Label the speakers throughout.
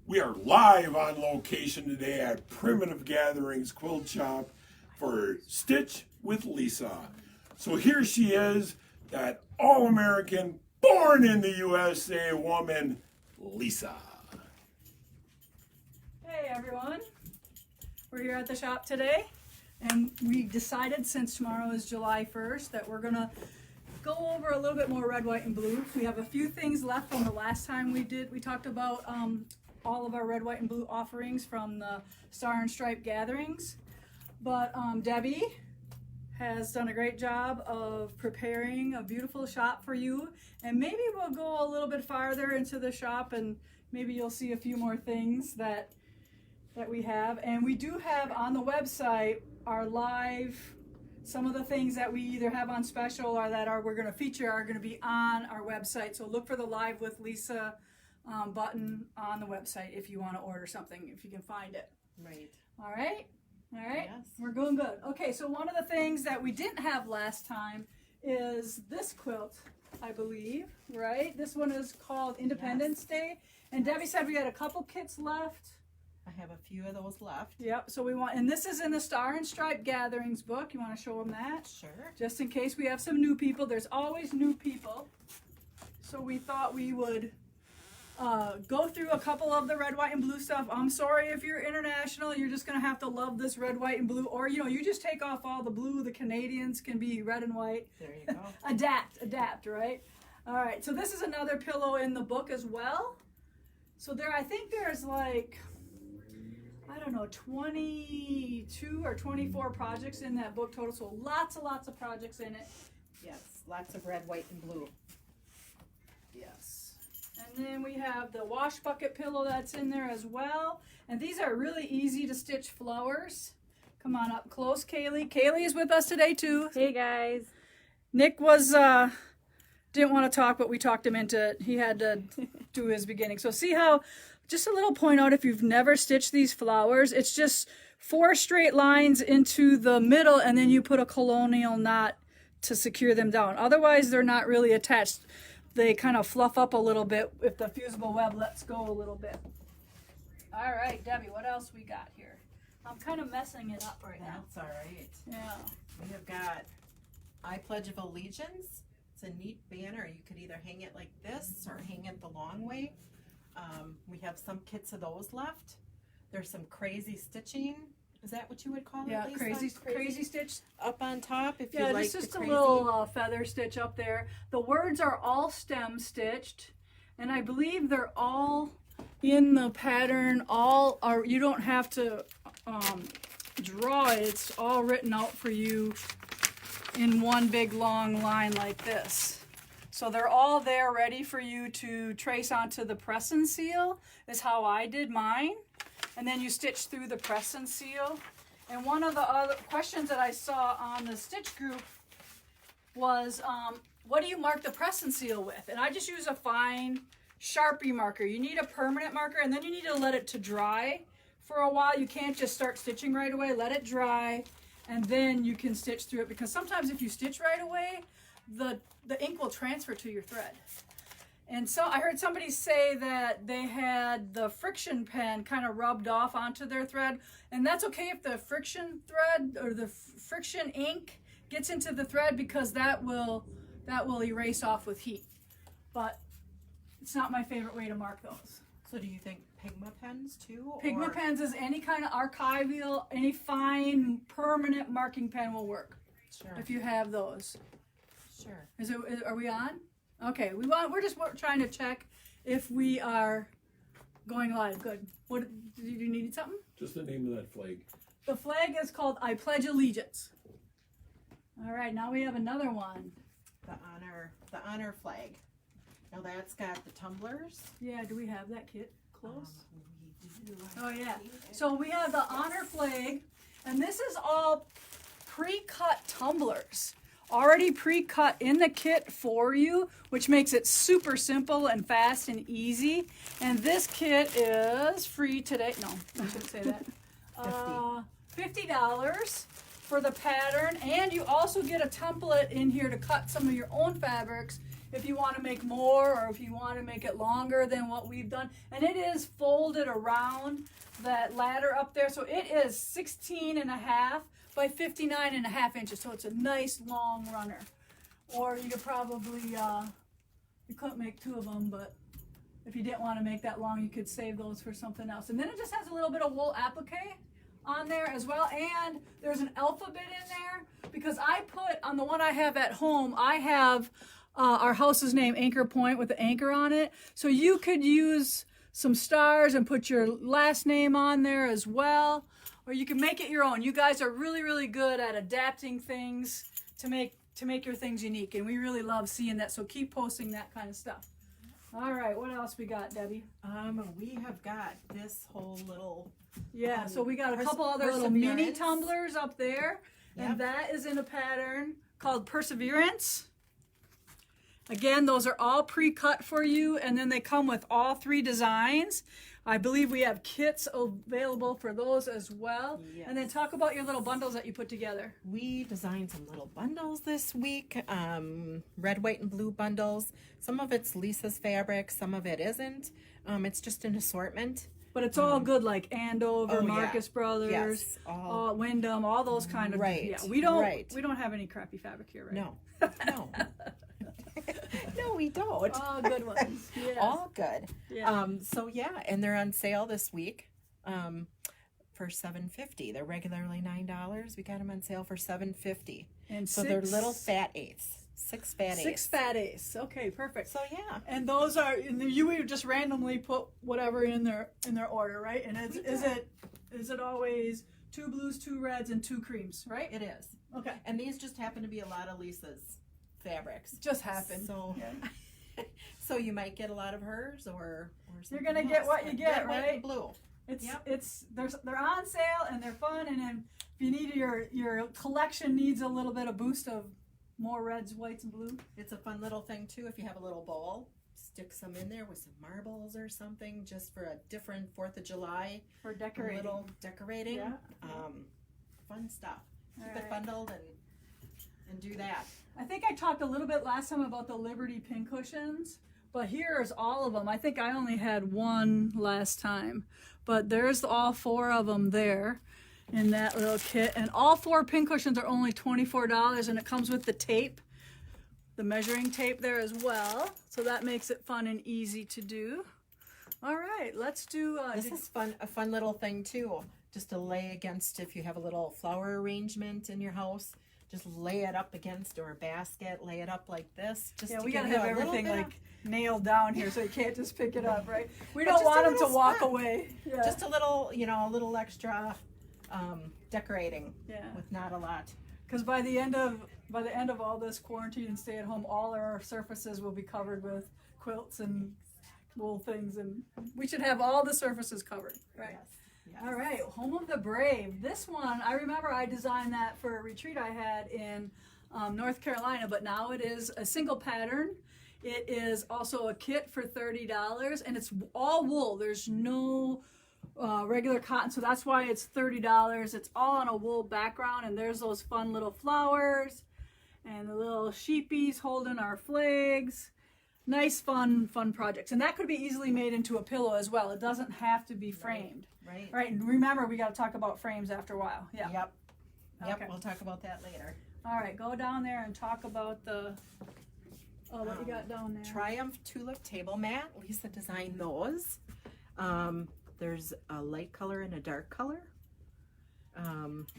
Speaker 1: We are live on location today at Primitive Gatherings Quilt Shop for Stitch with Lisa. So here she is, that all-American, born in the USA woman, Lisa.
Speaker 2: Hey everyone, we're here at the shop today, and we decided since tomorrow is July 1st that we're gonna go over a little bit more red, white, and blue. We have a few things left from the last time we talked about all of our red, white, and blue offerings from the Star and Stripe gatherings. But Debbie has done a great job of preparing a beautiful shop for you, and maybe we'll go a little bit farther into the shop and maybe you'll see a few more things that we have. And we do have on the website our live, some of the things that we either have on special or that we're going to feature are going to be on our website. So look for the Live with Lisa button on the website if you want to order something, if you can find it.
Speaker 3: Right.
Speaker 2: All right.
Speaker 3: Yes.
Speaker 2: We're going good. Okay, so one of the things that we didn't have last time is this quilt, I believe, right? This one is called Independence Day. And Debbie said we had a couple kits left.
Speaker 3: I have a few of those left.
Speaker 2: Yep, so we want, and this is in the Star and Stripe Gatherings book. You want to show them that?
Speaker 3: Sure.
Speaker 2: Just in case we have some new people. There's always new people. So we thought we would go through a couple of the red, white, and blue stuff. I'm sorry if you're international, you're just going to have to love this red, white, and blue. Or, you just take off all the blue. The Canadians can be red and white.
Speaker 3: There you go.
Speaker 2: Adapt, right? All right, so this is another pillow in the book as well. So I think there's like, I don't know, 22 or 24 projects in that book total. So lots of projects in it.
Speaker 3: Yes, lots of red, white, and blue.
Speaker 2: Yes. And then we have the wash bucket pillow that's in there as well. And these are really easy to stitch flowers. Come on up close, Kaylee. Kaylee is with us today too.
Speaker 4: Hey guys.
Speaker 2: Nick was didn't want to talk, but we talked him into it. He had to do his beginning. So see how, just a little point out, if you've never stitched these flowers, it's just 4 straight lines into the middle, and then you put a colonial knot to secure them down. Otherwise, they're not really attached. They kind of fluff up a little bit if the fusible web lets go a little bit. All right, Debbie, what else we got here? I'm kind of messing it up right now.
Speaker 3: That's all right.
Speaker 2: Yeah.
Speaker 3: We have got I Pledge of Allegiance. It's a neat banner. You could either hang it like this or hang it the long way. We have some kits of those left. There's some crazy stitching. Is that what you would call it,
Speaker 2: Yeah,
Speaker 3: Lisa?
Speaker 2: crazy stitch.
Speaker 3: Up on top, if you
Speaker 2: Yeah,
Speaker 3: like
Speaker 2: it's just
Speaker 3: the
Speaker 2: a
Speaker 3: crazy.
Speaker 2: little feather stitch up there. The words are all stem stitched, and I believe they're all in the pattern. All are. You don't have to draw it. It's all written out for you in one big long line like this. So they're all there ready for you to trace onto the press and seal, is how I did mine. And then you stitch through the press and seal. And one of the other questions that I saw on the stitch group was, what do you mark the press and seal with? And I just use a fine Sharpie marker. You need a permanent marker, and then you need to let it to dry for a while. You can't just start stitching right away. Let it dry, and then you can stitch through it, because sometimes if you stitch right away, the ink will transfer to your thread. And so I heard somebody say that they had the friction pen kind of rubbed off onto their thread, and that's okay if the friction thread or the friction ink gets into the thread, because that will erase off with heat. But it's not my favorite way to mark those.
Speaker 3: So do you think Pigma pens too?
Speaker 2: Pigma pens is any kind of archival, any fine permanent marking pen will work.
Speaker 3: Sure.
Speaker 2: If you have those.
Speaker 3: Sure.
Speaker 2: Are we on? Okay, we're just trying to check if we are going live. Good. What did you need something?
Speaker 1: Just the name of that flag.
Speaker 2: The flag is called I Pledge Allegiance. All right, now we have another one.
Speaker 3: The honor flag. Now that's got the tumblers.
Speaker 2: Yeah, do we have that kit close?
Speaker 3: We do.
Speaker 2: Oh yeah. So we have the honor flag, and this is all pre-cut tumblers. Already pre-cut in the kit for you, which makes it super simple and fast and easy. And this kit is free today. No, I shouldn't say that. $50 for the pattern, and you also get a template in here to cut some of your own fabrics if you want to make more or if you want to make it longer than what we've done. And it is folded around that ladder up there. So it is 16.5 by 59.5 inches. So it's a nice long runner. Or you could probably, you couldn't make 2 of them, but if you didn't want to make that long, you could save those for something else. And then it just has a little bit of wool applique on there as well. And there's an alphabet in there because I put on the one I have at home, I have our house's name, Anchor Point, with the anchor on it. So you could use some stars and put your last name on there as well. Or you can make it your own. You guys are really, really good at adapting things to make your things unique. And we really love seeing that. So keep posting that kind of stuff. All right, what else we got, Debbie?
Speaker 3: We have got this whole little
Speaker 2: so we got a couple other little mini tumblers up there, and that is in a pattern called Perseverance. Again, those are all pre-cut for you, and then they come with all 3 designs. I believe we have kits available for those as well. Yes. And then talk about your little bundles that you put together.
Speaker 3: We designed some little bundles this week, red, white, and blue bundles. Some of it's Lisa's fabric, some of it isn't. It's just an assortment.
Speaker 2: But it's all good, like Andover, Marcus Brothers, Wyndham, all those kind of.
Speaker 3: Right.
Speaker 2: Yeah, we don't have any crappy fabric here, right?
Speaker 3: No. No, we don't.
Speaker 2: All good ones. Yes.
Speaker 3: All good.
Speaker 2: Yeah.
Speaker 3: And they're on sale this week for $7.50. They're regularly $9. We got them on sale for $7.50.
Speaker 2: And
Speaker 3: so they're little fat eighths. 6 fat eighths.
Speaker 2: 6 fat eighths. Okay, perfect.
Speaker 3: So yeah.
Speaker 2: And those are you would just randomly put whatever in their order, right? And is it always 2 blues, 2 reds, and 2 creams, right?
Speaker 3: It is.
Speaker 2: Okay.
Speaker 3: And these just happen to be a lot of Lisa's fabrics.
Speaker 2: Just happen.
Speaker 3: So so you might get a lot of hers or
Speaker 2: you're gonna get what you get,
Speaker 3: red, white,
Speaker 2: right?
Speaker 3: and blue.
Speaker 2: They're on sale and they're fun, and then if you need your collection needs a little bit of boost of more reds, whites, and blue.
Speaker 3: It's a fun little thing too. If you have a little bowl, stick some in there with some marbles or something, just for a different 4th of July
Speaker 2: for decorating.
Speaker 3: A little decorating.
Speaker 2: Yeah.
Speaker 3: Fun stuff. Keep
Speaker 2: All
Speaker 3: it bundled and do that.
Speaker 2: I think I talked a little bit last time about the Liberty pincushions, but here's all of them. I think I only had one last time, but there's all 4 of them there in that little kit, and all 4 pincushions are only $24, and it comes with the tape, the measuring tape there as well, so that makes it fun and easy to do. All right, let's do
Speaker 3: this is fun, a fun little thing too, just to lay against. If you have a little flower arrangement in your house, just lay it up against, or a basket, lay it up like this. Just
Speaker 2: yeah,
Speaker 3: to
Speaker 2: we
Speaker 3: give
Speaker 2: gotta
Speaker 3: you
Speaker 2: have
Speaker 3: a
Speaker 2: everything
Speaker 3: little bit
Speaker 2: like nailed down here, so you can't just pick it up, right? We
Speaker 3: But
Speaker 2: don't want them
Speaker 3: just a
Speaker 2: to
Speaker 3: little
Speaker 2: walk
Speaker 3: spot.
Speaker 2: away. Yeah.
Speaker 3: Just a little extra decorating.
Speaker 2: Yeah.
Speaker 3: With not a lot.
Speaker 2: Because by the end of all this quarantine and stay at home, all our surfaces will be covered with quilts and wool things, and we should have all the surfaces covered, right?
Speaker 3: Yes.
Speaker 2: All right, Home of the Brave. This one, I remember I designed that for a retreat I had in North Carolina, but now it is a single pattern. It is also a kit for $30, and it's all wool. There's no regular cotton, so that's why it's $30. It's all on a wool background, and there's those fun little flowers and the little sheepies holding our flags. Nice, fun projects, and that could be easily made into a pillow as well. It doesn't have to be framed. Right. And remember, we got to talk about frames after a while. Yeah.
Speaker 3: Yep.
Speaker 2: Okay.
Speaker 3: We'll talk about that later.
Speaker 2: All right, go down there and talk about what you got down there.
Speaker 3: Triumph Tulip Table Mat. Lisa designed those. There's a light color and a dark color.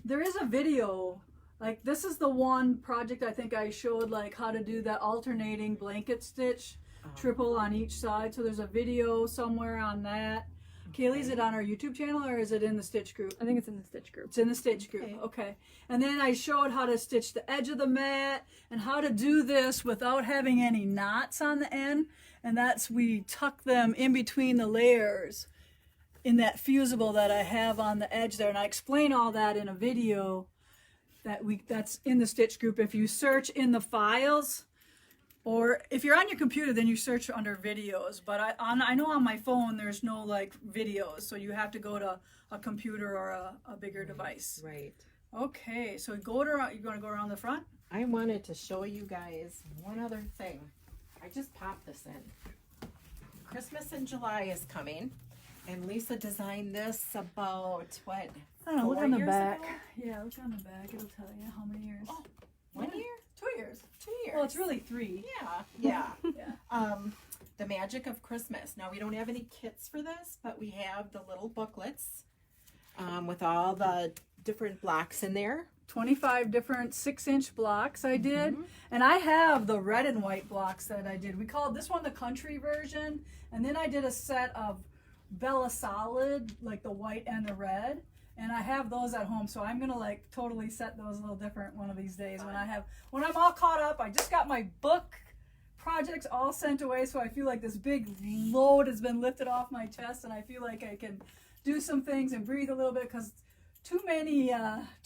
Speaker 2: There is a video. Like, this is the one project I think I showed, like, how to do that alternating blanket stitch, triple on each side. So there's a video somewhere on that. Kaylee, is it on our YouTube channel or is it in the Stitch group?
Speaker 4: I think it's in the Stitch group.
Speaker 2: It's in the Stitch group. Okay. And then I showed how to stitch the edge of the mat and how to do this without having any knots on the end. And that's, we tuck them in between the layers in that fusible that I have on the edge there. And I explain all that in a video that's in the Stitch group. If you search in the files, or if you're on your computer, then you search under videos. But I know on my phone there's no like videos, so you have to go to a computer or a bigger device.
Speaker 3: Right.
Speaker 2: Okay, so you're going to go around the front?
Speaker 3: I wanted to show you guys one other thing. I just popped this in. Christmas in July is coming, and Lisa designed this about, what,
Speaker 2: I don't know, look
Speaker 3: 4
Speaker 2: on the
Speaker 3: years
Speaker 2: back.
Speaker 3: ago?
Speaker 2: Yeah, look on the back. It'll tell you how many years.
Speaker 3: Oh, 1 year?
Speaker 2: 2 years.
Speaker 3: 2 years.
Speaker 2: Well, it's really 3.
Speaker 3: Yeah.
Speaker 2: Yeah.
Speaker 3: The Magic of Christmas. Now, we don't have any kits for this, but we have the little booklets with all the different blocks in there.
Speaker 2: 25 different 6-inch blocks I did. And I have the red and white blocks that I did. We called this one the country version. And then I did a set of Bella Solid, like the white and the red. And I have those at home, so I'm gonna like totally set those a little different one of these days when I'm all caught up. I just got my book projects all sent away, so I feel like this big load has been lifted off my chest, and I feel like I can do some things and breathe a little bit, because too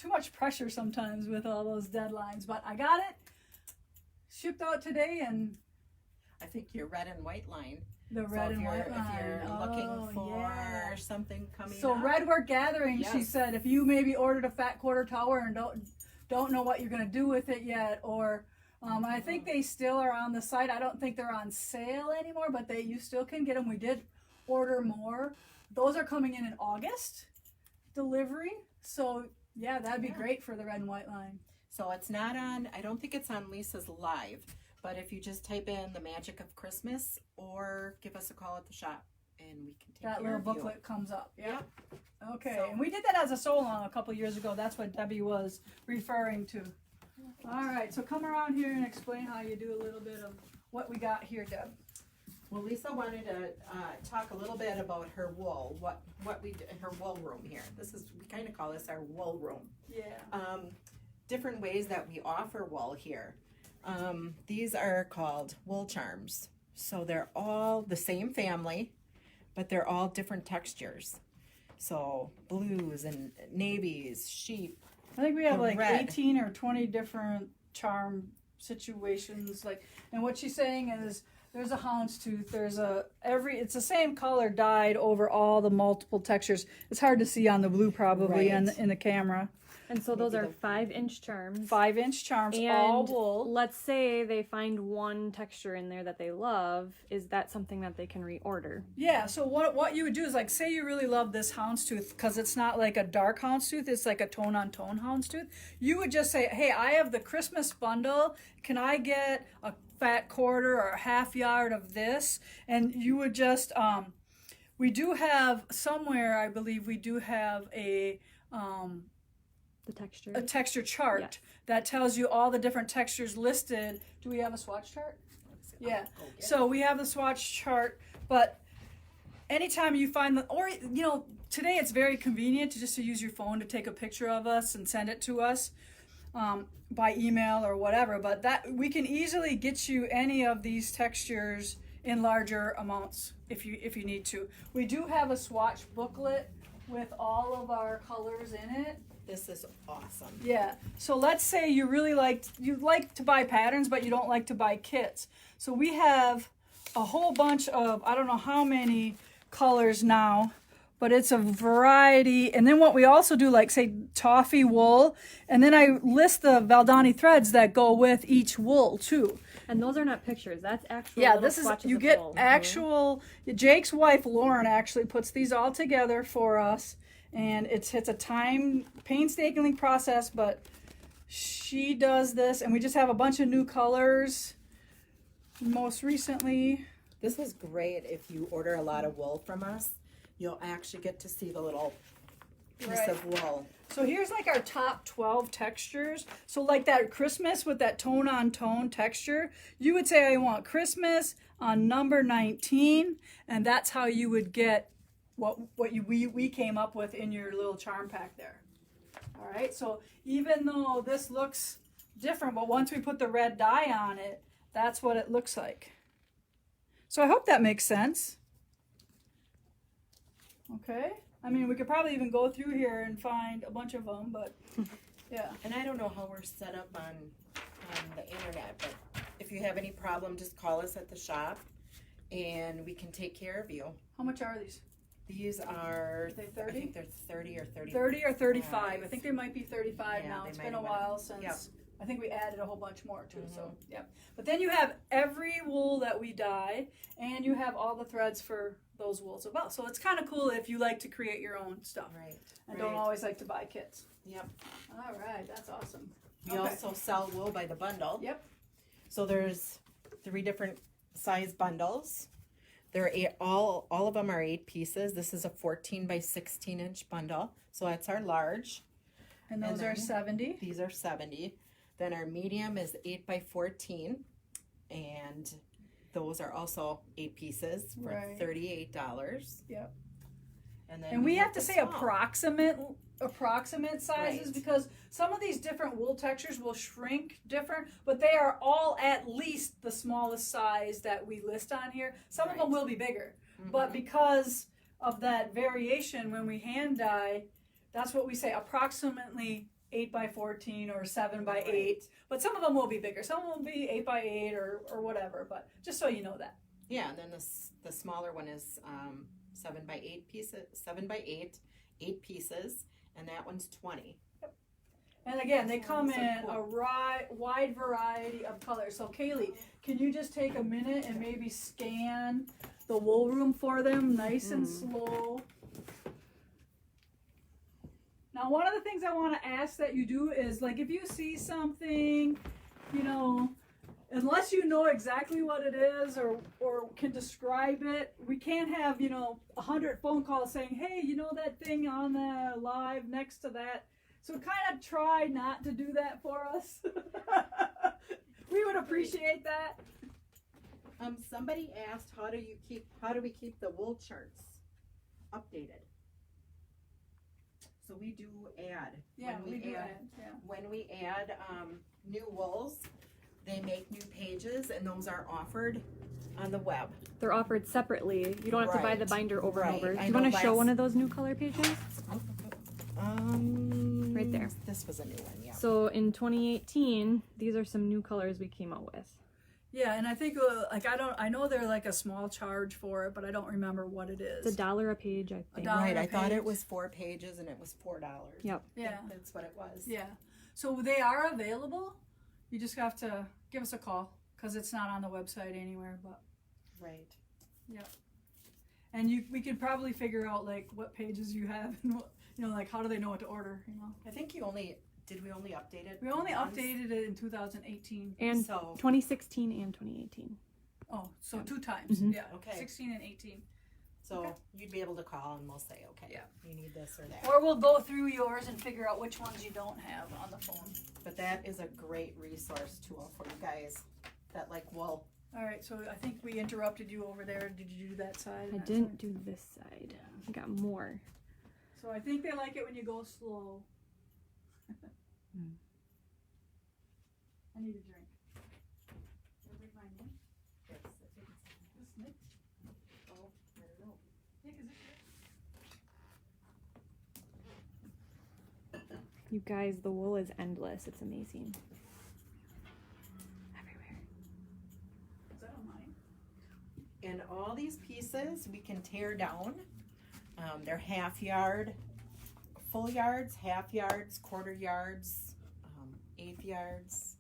Speaker 2: much pressure sometimes with all those deadlines. But I got it shipped out today, and
Speaker 3: I think your red and white line.
Speaker 2: the red and white line.
Speaker 3: If you're looking for
Speaker 2: yeah.
Speaker 3: something coming
Speaker 2: So
Speaker 3: up.
Speaker 2: Red Work Gathering, she
Speaker 3: Yes.
Speaker 2: said, if you maybe ordered a fat quarter tower and don't know what you're gonna do with it yet, or I think they still are on the site. I don't think they're on sale anymore, but you still can get them. We did order more. Those are coming in August delivery. So yeah, that'd be great for the red and white line.
Speaker 3: So it's not on, I don't think it's on Lisa's live, but if you just type in the Magic of Christmas or give us a call at the shop and we can take
Speaker 2: That
Speaker 3: care
Speaker 2: little
Speaker 3: of you.
Speaker 2: booklet comes up.
Speaker 3: Yep.
Speaker 2: Okay,
Speaker 3: So-
Speaker 2: and we did that as a sew-along a couple years ago. That's what Debbie was referring to. All right, so come around here and explain how you do a little bit of what we got here, Deb.
Speaker 3: Well, Lisa wanted to talk a little bit about her wool, what we do, her wool room here. We kind of call this our wool room.
Speaker 2: Yeah.
Speaker 3: Different ways that we offer wool here. These are called wool charms. So they're all the same family, but they're all different textures. So blues and navies, sheep.
Speaker 2: I think we have
Speaker 3: The
Speaker 2: like
Speaker 3: red.
Speaker 2: 18 or 20 different charm situations. And what she's saying is there's a houndstooth, it's the same color dyed over all the multiple textures. It's hard to see on the blue probably
Speaker 3: Right.
Speaker 2: in the camera.
Speaker 4: And so those
Speaker 3: Maybe
Speaker 4: are 5-inch charms.
Speaker 2: 5-inch charms,
Speaker 4: And
Speaker 2: all wool.
Speaker 4: let's say they find one texture in there that they love. Is that something that they can reorder?
Speaker 2: Yeah, so what you would do is, like, say you really love this houndstooth because it's not like a dark houndstooth, it's like a tone-on-tone houndstooth. You would just say, hey, I have the Christmas bundle. Can I get a fat quarter or a half yard of this? And you would just, we do have somewhere, I believe we do have a
Speaker 4: The texture?
Speaker 2: texture chart
Speaker 4: Yes.
Speaker 2: that tells you all the different textures listed. Do we have a swatch chart? Yeah. So we have the swatch chart, but anytime you find today it's very convenient to use your phone to take a picture of us and send it to us by email or whatever. But that we can easily get you any of these textures in larger amounts if you need to. We do have a swatch booklet with all of our colors in it.
Speaker 3: This is awesome.
Speaker 2: Yeah. So let's say you like to buy patterns, but you don't like to buy kits. So we have a whole bunch of, I don't know how many colors now, but it's a variety. And then what we also do, like say toffee wool, and then I list the Valdani threads that go with each wool too.
Speaker 4: And those are not pictures. That's actual.
Speaker 2: Yeah,
Speaker 4: little
Speaker 2: this is,
Speaker 4: swatches
Speaker 2: you
Speaker 4: of
Speaker 2: get
Speaker 4: wool.
Speaker 2: actual, Jake's wife Lauren actually puts these all together for us. And it's a painstakingly process, but she does this, and we just have a bunch of new colors. Most recently,
Speaker 3: This is great if you order a lot of wool from us. You'll actually get to see the little piece
Speaker 2: Right.
Speaker 3: of wool.
Speaker 2: so here's like our top 12 textures. So like that Christmas with that tone-on-tone texture, you would say I want Christmas on number 19, and that's how you would get we came up with in your little charm pack there. All right, so even though this looks different, but once we put the red dye on it, that's what it looks like. So I hope that makes sense. Okay, I mean, we could probably even go through here and find a bunch of them, but yeah.
Speaker 3: And I don't know how we're set up on the internet, but if you have any problem, just call us at the shop and we can take care of you.
Speaker 2: How much are these?
Speaker 3: These are,
Speaker 2: They
Speaker 3: I
Speaker 2: 30?
Speaker 3: think they're 30 or 35.
Speaker 2: 30 or 35. I think they might be 35
Speaker 3: Yeah,
Speaker 2: now.
Speaker 3: they
Speaker 2: It's
Speaker 3: might
Speaker 2: been a
Speaker 3: have
Speaker 2: while
Speaker 3: went-
Speaker 2: since
Speaker 3: Yep.
Speaker 2: I think we added a whole bunch more too. So yeah. But then you have every wool that we dye, and you have all the threads for those wools as well. So it's kind of cool if you like to create your own stuff.
Speaker 3: Right.
Speaker 2: And don't always like to buy kits.
Speaker 3: Yep.
Speaker 2: All right, that's awesome.
Speaker 3: We also sell wool by the bundle.
Speaker 2: Yep.
Speaker 3: So there's 3 different size bundles. They're all of them are 8 pieces. This is a 14 by 16 inch bundle. So that's our large.
Speaker 2: And those are 70.
Speaker 3: These are 70. Then our medium is 8 by 14. And those are also 8 pieces for $38.
Speaker 2: Yep.
Speaker 3: And then
Speaker 2: And we have to
Speaker 3: the
Speaker 2: say
Speaker 3: small.
Speaker 2: approximate sizes
Speaker 3: Right.
Speaker 2: because some of these different wool textures will shrink different, but they are all at least the smallest size that we list on here. Some of them will be bigger, but because of that variation when we hand dye, that's what we say, approximately 8 by 14 or 7 by 8. But some of them will be bigger. Some will be 8 by 8 or whatever, but just so you know that.
Speaker 3: Yeah, and then the smaller one is 7 by 8 pieces, 7 by 8, 8 pieces, and that one's 20.
Speaker 2: And again, they come
Speaker 3: So
Speaker 2: in
Speaker 3: cool.
Speaker 2: a wide variety of colors. So Kaylee, can you just take a minute and maybe scan the wool room for them, nice and slow? Now, one of the things I want to ask that you do is, like, if you see something, you know, unless you know exactly what it is or can describe it, we can't have, 100 phone calls saying, hey, you know that thing on the live next to that? So kind of try not to do that for us. We would appreciate that.
Speaker 3: Somebody asked, how do we keep the wool charts updated? So we do add.
Speaker 2: Yeah,
Speaker 3: when
Speaker 2: we do
Speaker 3: add.
Speaker 2: add, yeah.
Speaker 3: When we add new wools, they make new pages, and those are offered on the web.
Speaker 4: They're offered separately. You don't have to buy the
Speaker 3: Right.
Speaker 4: binder over and
Speaker 3: Right.
Speaker 4: over. Do
Speaker 3: I
Speaker 4: you
Speaker 3: know
Speaker 4: want to show
Speaker 3: last-
Speaker 4: one of those new color pages?
Speaker 3: Right
Speaker 4: there.
Speaker 3: This was a new one, yeah.
Speaker 4: So in 2018, these are some new colors we came out with.
Speaker 2: Yeah, and I think I know they're like a small charge for it, but I don't remember what it is.
Speaker 4: It's $1 a page, I think.
Speaker 2: dollar
Speaker 3: Right,
Speaker 2: a
Speaker 3: I thought
Speaker 2: page.
Speaker 3: it was 4 pages, and it was $4.
Speaker 4: Yep.
Speaker 2: Yeah.
Speaker 3: That's what it was.
Speaker 2: Yeah. So they are available. You just have to give us a call because it's not on the website anywhere. But
Speaker 3: Right.
Speaker 2: and we could probably figure out like what pages you have and what, like how do they know what to order?
Speaker 3: I think we only update it?
Speaker 2: We only
Speaker 3: once?
Speaker 2: updated it in 2018.
Speaker 4: And
Speaker 3: So
Speaker 4: 2016 and 2018.
Speaker 2: Oh, so 2 times.
Speaker 4: Mhm.
Speaker 2: Yeah.
Speaker 3: Okay.
Speaker 2: 16 and 18.
Speaker 3: So
Speaker 2: Okay.
Speaker 3: you'd be able to call, and we'll say, okay,
Speaker 2: Yeah.
Speaker 3: you need this or that.
Speaker 2: Or we'll go through yours and figure out which ones you don't have on the phone.
Speaker 3: But that is a great resource tool for you guys that like wool.
Speaker 2: All right. So I think we interrupted you over there. Did you do that side?
Speaker 4: I
Speaker 2: That
Speaker 4: didn't
Speaker 2: side?
Speaker 4: do this side. I got more.
Speaker 2: So I think they like it when you go slow. I need a drink. Can I drink mine in?
Speaker 3: Yes,
Speaker 2: This Nick?
Speaker 3: oh, I don't know.
Speaker 2: Nick, is it
Speaker 4: You guys, the wool is endless. It's amazing. Everywhere.
Speaker 2: Is that on mine?
Speaker 3: And all these pieces we can tear down. They're half yard, full yards, half yards, quarter yards, eighth yards.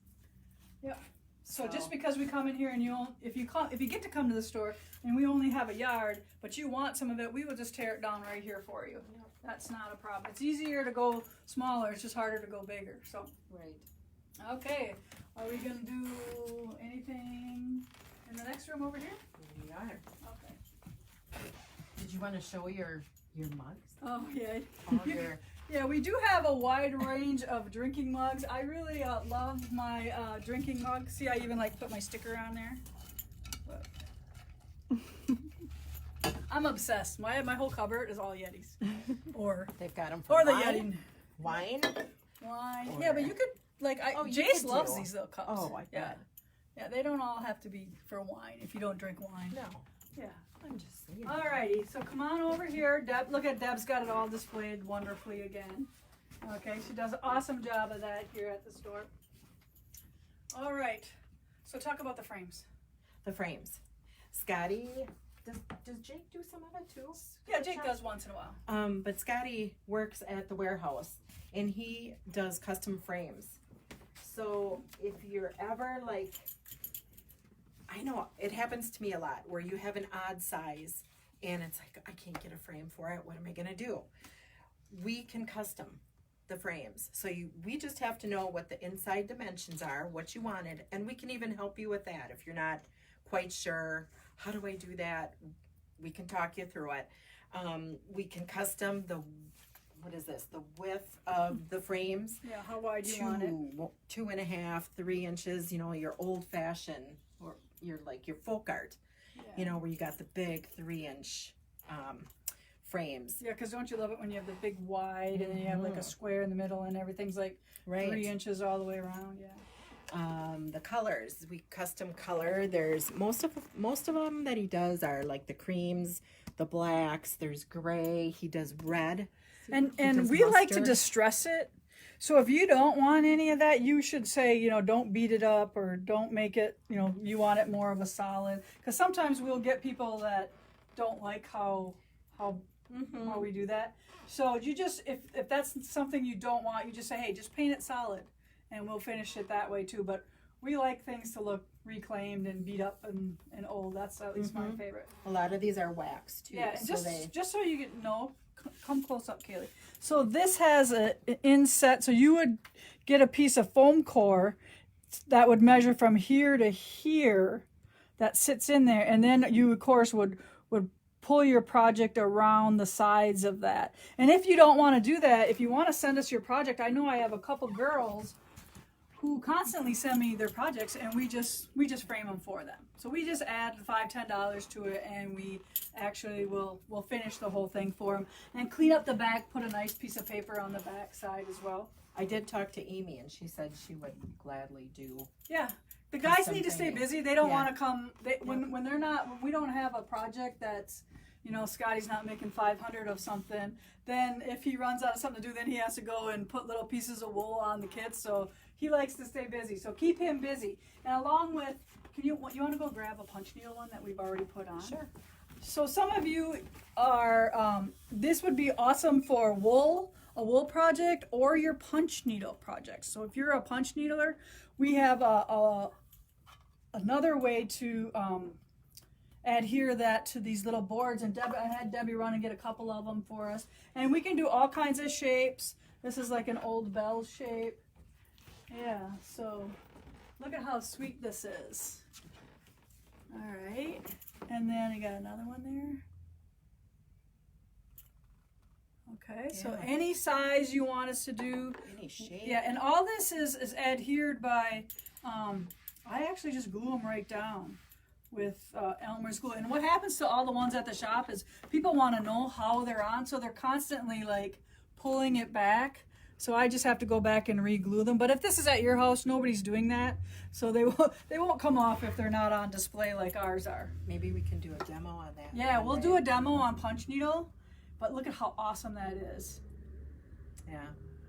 Speaker 2: So just because we come in here and if you get to come to the store and we only have a yard, but you want some of it, we will just tear it down right here for you.
Speaker 3: Yep.
Speaker 2: That's not a problem. It's easier to go smaller. It's just harder to go bigger. So
Speaker 3: Right.
Speaker 2: okay, are we gonna do anything in the next room over here?
Speaker 3: We are.
Speaker 2: Okay.
Speaker 3: Did you want to show your mugs?
Speaker 2: Oh yeah.
Speaker 3: All your
Speaker 2: Yeah, we do have a wide range of drinking mugs. I really love my drinking mug. See, I even put my sticker on there. But I'm obsessed. My whole cupboard is all Yetis, or
Speaker 3: they've got them for
Speaker 2: the
Speaker 3: wine.
Speaker 2: Yeti
Speaker 3: Wine.
Speaker 2: wine.
Speaker 3: Or-
Speaker 2: Yeah, but you could
Speaker 3: Oh, you
Speaker 2: Jace
Speaker 3: could
Speaker 2: loves
Speaker 3: do.
Speaker 2: these little cups.
Speaker 3: Oh, I
Speaker 2: yeah,
Speaker 3: bet.
Speaker 2: yeah. They don't all have to be for wine if you don't drink wine.
Speaker 3: No,
Speaker 2: Yeah.
Speaker 3: I'm just saying.
Speaker 2: Alrighty, so come on over here. Deb, look at Deb's got it all displayed wonderfully again. Okay, she does an awesome job of that here at the store. All right, so talk about the frames.
Speaker 3: The frames. Scotty, does Jake do some of it too?
Speaker 2: Yeah, Jake does once in a while.
Speaker 3: But Scotty works at the warehouse, and he does custom frames. So if you're ever like, I know it happens to me a lot where you have an odd size and it's like, I can't get a frame for it. What am I going to do? We can custom the frames. So we just have to know what the inside dimensions are, what you wanted, and we can even help you with that. If you're not quite sure, how do I do that? We can talk you through it. We can custom the width of the frames.
Speaker 2: Yeah, how wide you want it.
Speaker 3: 2.5, 3 inches, your old fashioned, or your folk art, where you got the big 3-inch frames.
Speaker 2: Yeah, because don't you love it when you have the big wide and then you have like a square in the middle and everything's like 3 inches all the way around? Yeah.
Speaker 3: The colors, we custom color. There's most of them that he does are like the creams, the blacks. There's gray. He does red.
Speaker 2: And we like to distress it. So if you don't want any of that, you should say, don't beat it up or don't make it, you want it more of a solid. Because sometimes we'll get people that don't like how we do that. So you just, if that's something you don't want, you just say, hey, just paint it solid and we'll finish it that way too. But we like things to look reclaimed and beat up and old. That's at least my favorite.
Speaker 3: A lot of these are wax too.
Speaker 2: Yeah,
Speaker 3: so
Speaker 2: just so you get come close up, Kaylee. So this has an inset. So you would get a piece of foam core that would measure from here to here that sits in there. And then you, of course, would pull your project around the sides of that. And if you don't want to do that, if you want to send us your project, I know I have a couple girls who constantly send me their projects and we just frame them for them. So we just add $5-10 to it and we actually will finish the whole thing for them and clean up the back, put a nice piece of paper on the back side as well.
Speaker 3: I did talk to Amy and she said she would gladly do.
Speaker 2: Yeah. The guys need to stay busy. They don't want to come when they're not, when we don't have a project that's, Scotty's not making 500 of something, then if he runs out of something to do, then he has to go and put little pieces of wool on the kits. So he likes to stay busy. So keep him busy. And along with, you want to go grab a punch needle one that we've already put on?
Speaker 3: Sure.
Speaker 2: So some of you are, this would be awesome for a wool project or your punch needle project. So if you're a punch needler, we have another way to adhere that to these little boards. And I had Debbie run and get a couple of them for us. And we can do all kinds of shapes. This is like an old bell shape. Yeah, so look at how sweet this is. All right. And then I got another one there. Okay, so any size you want us to do.
Speaker 3: Any shape.
Speaker 2: Yeah, and all this is adhered by, I actually just glue them right down with Elmer's glue. And what happens to all the ones at the shop is people want to know how they're on, so they're constantly like pulling it back. So I just have to go back and re-glue them. But if this is at your house, nobody's doing that. So they won't come off if they're not on display like ours are.
Speaker 3: Maybe we can do a demo on that.
Speaker 2: Yeah, we'll do a demo on punch needle. But look at how awesome that is.
Speaker 3: Yeah.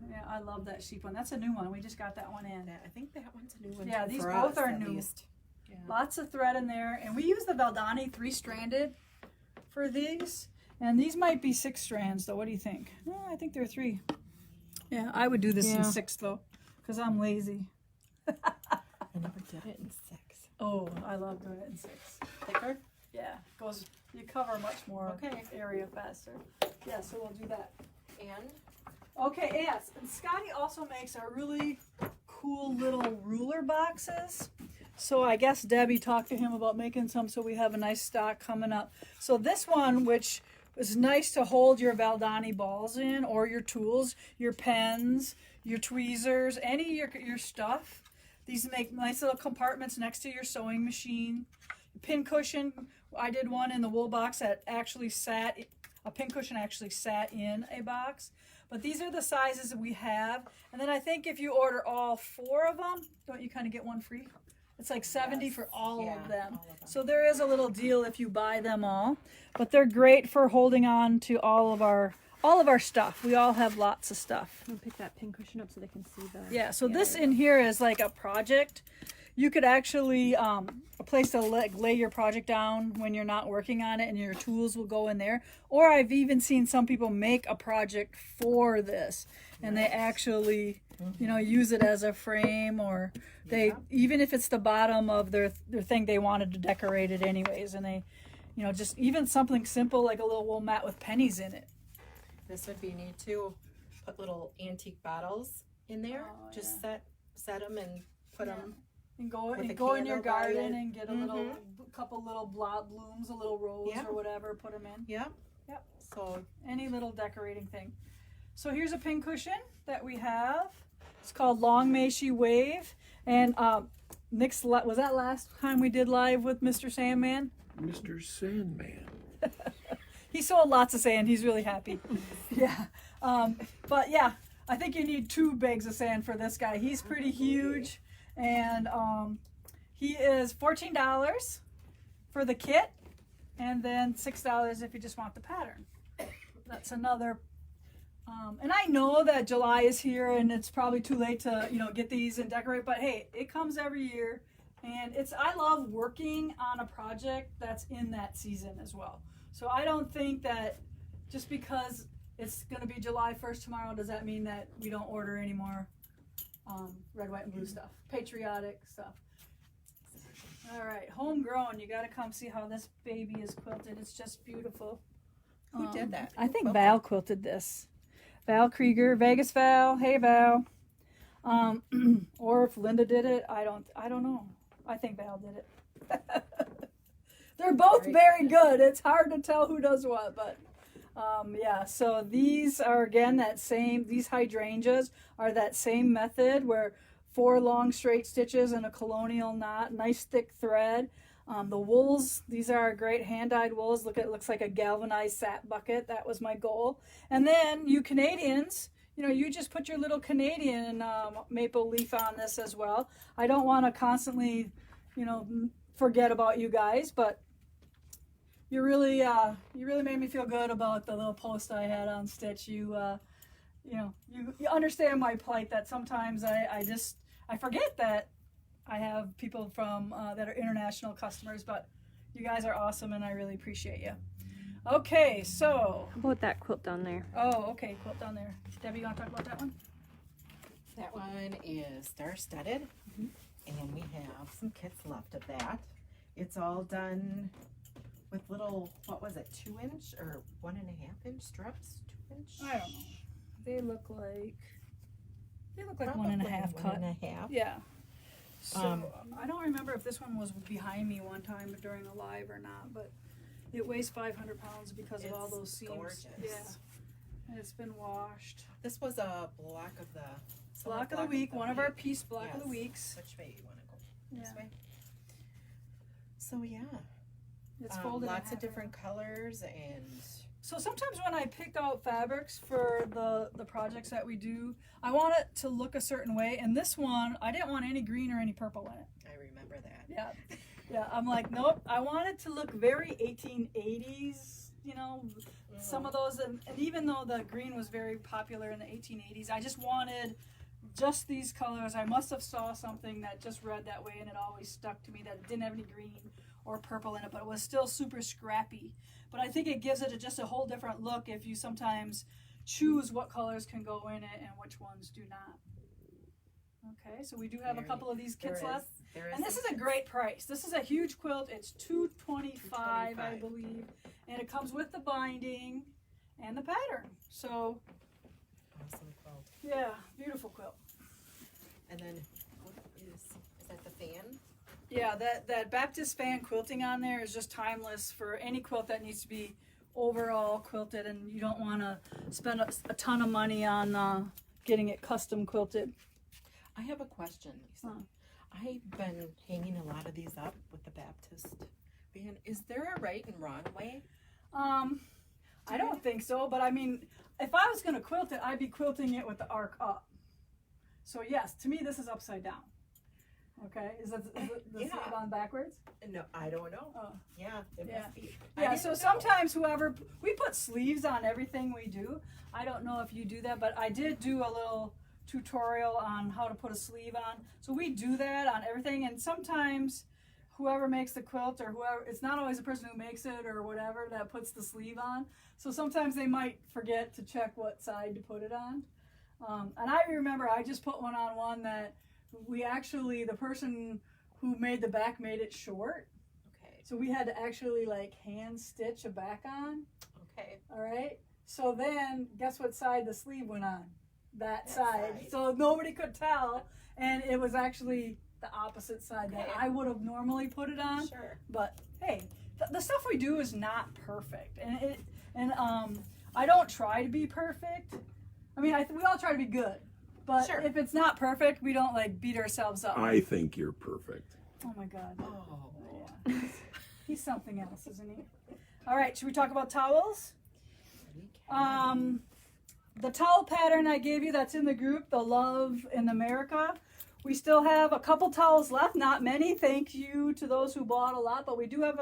Speaker 2: Yeah, I love that sheep one. That's a new one. We just got that one in.
Speaker 3: I think that one's a new one.
Speaker 2: Yeah,
Speaker 3: too,
Speaker 2: these
Speaker 3: for
Speaker 2: both
Speaker 3: us,
Speaker 2: are
Speaker 3: at
Speaker 2: new.
Speaker 3: least. Yeah.
Speaker 2: Lots of thread in there. And we use the Valdani 3-stranded for these. And these might be 6 strands, though. What do you think? Oh, I think they're 3. Yeah, I would do this in 6, though, because I'm lazy.
Speaker 3: I never did it in 6.
Speaker 2: Oh, I love doing it in 6.
Speaker 3: Thicker?
Speaker 2: Yeah, you cover much more area faster. Yeah, so we'll do that.
Speaker 3: And?
Speaker 2: Okay, yes. And Scotty also makes our really cool little ruler boxes. So I guess Debbie talked to him about making some so we have a nice stock coming up. So this one, which is nice to hold your Valdani balls in, or your tools, your pens, your tweezers, any of your stuff. These make nice little compartments next to your sewing machine. Pin cushion, I did one in the wool box that actually a pin cushion actually sat in a box. But these are the sizes that we have. And then I think if you order all 4 of them, don't you kind of get one free? It's like $70 for all of them. So there is a little deal if you buy them all. But they're great for holding on to all of our stuff. We all have lots of stuff.
Speaker 4: I'll pick that pin cushion up so they can see the...
Speaker 2: Yeah, so this in here is like a project. you could actually a place to lay your project down when you're not working on it, and your tools will go in there. Or I've even seen some people make a project for this, and they actually use it as a frame, or they even if it's the bottom of their thing, they wanted to decorate it anyways, and they just even something simple like a little wool mat with pennies in it.
Speaker 3: This would be neat too. Put little antique bottles in there. Just set them and put them.
Speaker 2: And go
Speaker 3: with a
Speaker 2: go in your
Speaker 3: candle by
Speaker 2: garden
Speaker 3: it.
Speaker 2: and get a couple little blooms, a little rose or whatever. Put them in.
Speaker 3: Yep.
Speaker 2: So any little decorating thing. So here's a pin cushion that we have. It's called Long May She Wave. And Nick's was that last time we did live with Mr. Sandman?
Speaker 1: Mr. Sandman.
Speaker 2: He sold lots of sand. He's really happy. Yeah. But yeah, I think you need 2 bags of sand for this guy. He's pretty huge. And he is $14 for the kit, and then $6 if you just want the pattern. That's another. And I know that July is here, and it's probably too late to get these and decorate. But hey, it comes every year, and I love working on a project that's in that season as well. So I don't think that just because it's going to be July 1st tomorrow, does that mean that we don't order any more red, white, and blue stuff, patriotic stuff. All right, Homegrown. You got to come see how this baby is quilted. It's just beautiful.
Speaker 3: Who did that?
Speaker 2: I think Val quilted this. Val Krieger, Vegas Val. Hey Val. Or if Linda did it, I don't know. I think Val did it. They're both very good. It's hard to tell who does what, but yeah. So these are again these hydrangeas are that same method where 4 long straight stitches and a colonial knot, nice thick thread. The wools, these are great hand-dyed wools. It looks like a galvanized sap bucket. That was my goal. And then you Canadians, you just put your little Canadian maple leaf on this as well. I don't want to constantly, forget about you guys, but you really made me feel good about the little post I had on Stitch. You understand my plight that sometimes I forget that I have people from that are international customers, but you guys are awesome, and I really appreciate you. Okay, so.
Speaker 4: How about that quilt down there?
Speaker 2: Oh, okay, quilt down there. Debbie, you want to talk about that one?
Speaker 3: That one is star-studded, and we have some kits left of that. It's all done with little, 2-inch or 1.5-inch strips? 2-inch?
Speaker 2: I don't know. They look like
Speaker 3: Probably
Speaker 2: 1.5 cut.
Speaker 3: 1.5.
Speaker 2: Yeah. So I don't remember if this one was behind me one time during a live or not, but it weighs 500 pounds because of all those seams.
Speaker 3: Gorgeous.
Speaker 2: Yeah. And it's been washed.
Speaker 3: This was a block of the
Speaker 2: Block of the week, one of our piece block of the weeks.
Speaker 3: Which way you want to go? This
Speaker 2: Yeah.
Speaker 3: way. So yeah,
Speaker 2: It's folded in
Speaker 3: lots of
Speaker 2: half.
Speaker 3: different colors and.
Speaker 2: So sometimes when I pick out fabrics for the projects that we do, I want it to look a certain way. And this one, I didn't want any green or any purple in it.
Speaker 3: I remember that.
Speaker 2: Yeah. Yeah, I'm like, nope. I want it to look very 1880s, some of those. And even though the green was very popular in the 1880s, I just wanted just these colors. I must have saw something that just read that way, and it always stuck to me that it didn't have any green or purple in it, but it was still super scrappy. But I think it gives it just a whole different look if you sometimes choose what colors can go in it and which ones do not. Okay, so we do have a couple of these kits left. And this is a great price. This is a huge quilt. It's $225, I believe. And it comes with the binding and the pattern. So,
Speaker 3: Awesome quilt.
Speaker 2: yeah, beautiful quilt.
Speaker 3: And then, what is that the fan?
Speaker 2: Yeah, that Baptist fan quilting on there is just timeless for any quilt that needs to be overall quilted, and you don't want to spend a ton of money on getting it custom quilted.
Speaker 3: I have a question, Lisa. I've been hanging a lot of these up with the Baptist fan. Is there a right and wrong way?
Speaker 2: I don't think so, but I mean, if I was going to quilt it, I'd be quilting it with the arc up. So yes, to me this is upside down. Okay, is the sleeve on backwards?
Speaker 3: No, I don't know.
Speaker 2: Oh.
Speaker 3: Yeah, it must be.
Speaker 2: Yeah, so sometimes we put sleeves on everything we do. I don't know if you do that, but I did do a little tutorial on how to put a sleeve on. So we do that on everything, and sometimes whoever makes the quilt or whoever, it's not always the person who makes it or whatever that puts the sleeve on. So sometimes they might forget to check what side to put it on. And I remember I just put one on one that the person who made the back made it short.
Speaker 3: Okay.
Speaker 2: So we had to actually like hand stitch a back on.
Speaker 3: Okay.
Speaker 2: All right. So then guess what side the sleeve went on? That side.
Speaker 3: side.
Speaker 2: So nobody could tell. And it was actually the opposite side that
Speaker 3: Okay.
Speaker 2: I would have normally put it on.
Speaker 3: Sure.
Speaker 2: But hey, the stuff we do is not perfect. And I don't try to be perfect. I mean, we all try to be good. But
Speaker 3: Sure.
Speaker 2: if it's not perfect, we don't like beat ourselves up.
Speaker 1: I think you're perfect.
Speaker 2: Oh my God.
Speaker 3: Oh.
Speaker 2: Yeah. He's something else, isn't he? All right, should we talk about towels?
Speaker 3: We can.
Speaker 2: The towel pattern I gave you that's in the group, the Love in America. We still have a couple towels left, not many. Thank you to those who bought a lot, but we do have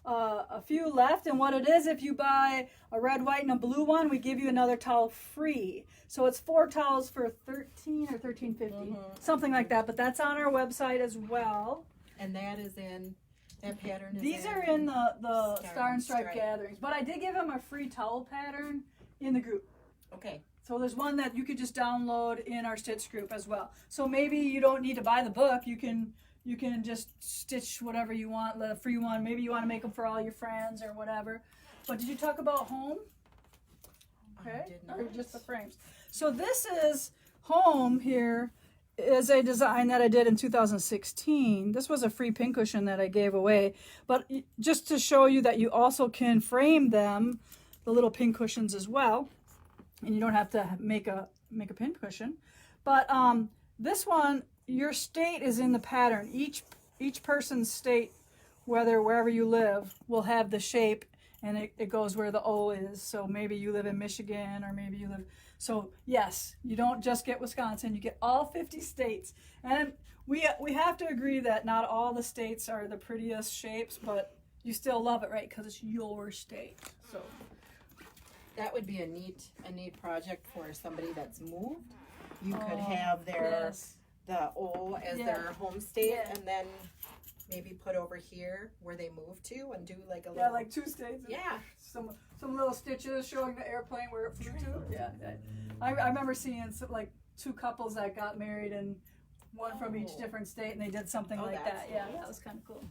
Speaker 2: a few left. And what it is, if you buy a red, white, and a blue one, we give you another towel free. So it's 4 towels for $13 or $13.50, something like that. But that's on our website as well.
Speaker 3: And that is in, that pattern is
Speaker 2: These
Speaker 3: in.
Speaker 2: are in the Star and Stripe
Speaker 3: Stripe.
Speaker 2: gatherings, but I did give them a free towel pattern in the group.
Speaker 3: Okay.
Speaker 2: So there's one that you could just download in our stitch group as well. So maybe you don't need to buy the book. You can just stitch whatever you want, the free one. Maybe you want to make them for all your friends or whatever. But did you talk about home? Okay.
Speaker 3: I did
Speaker 2: Or
Speaker 3: not.
Speaker 2: just the frames. So this is home here. Is a design that I did in 2016. This was a free pincushion that I gave away. But just to show you that you also can frame them, the little pincushions as well. And you don't have to make a pincushion. But this one, your state is in the pattern. Each person's state, wherever you live, will have the shape, and it goes where the O is. So maybe you live in Michigan, or maybe you live. So yes, you don't just get Wisconsin, you get all 50 states. And we have to agree that not all the states are the prettiest shapes, but you still love it, right? Because it's your state. So
Speaker 3: That would be a neat project for somebody that's moved. You could have the O as their home state,
Speaker 2: Yeah.
Speaker 3: and then maybe put over here where they moved to, and do like a
Speaker 2: yeah,
Speaker 3: little.
Speaker 2: like 2 states.
Speaker 3: Yeah.
Speaker 2: Some little stitches showing the airplane where it flew to. Yeah. I remember seeing some, like 2 couples that got married and one from each different state, and they did something like
Speaker 3: that's
Speaker 2: that. Yeah, that was kind of cool.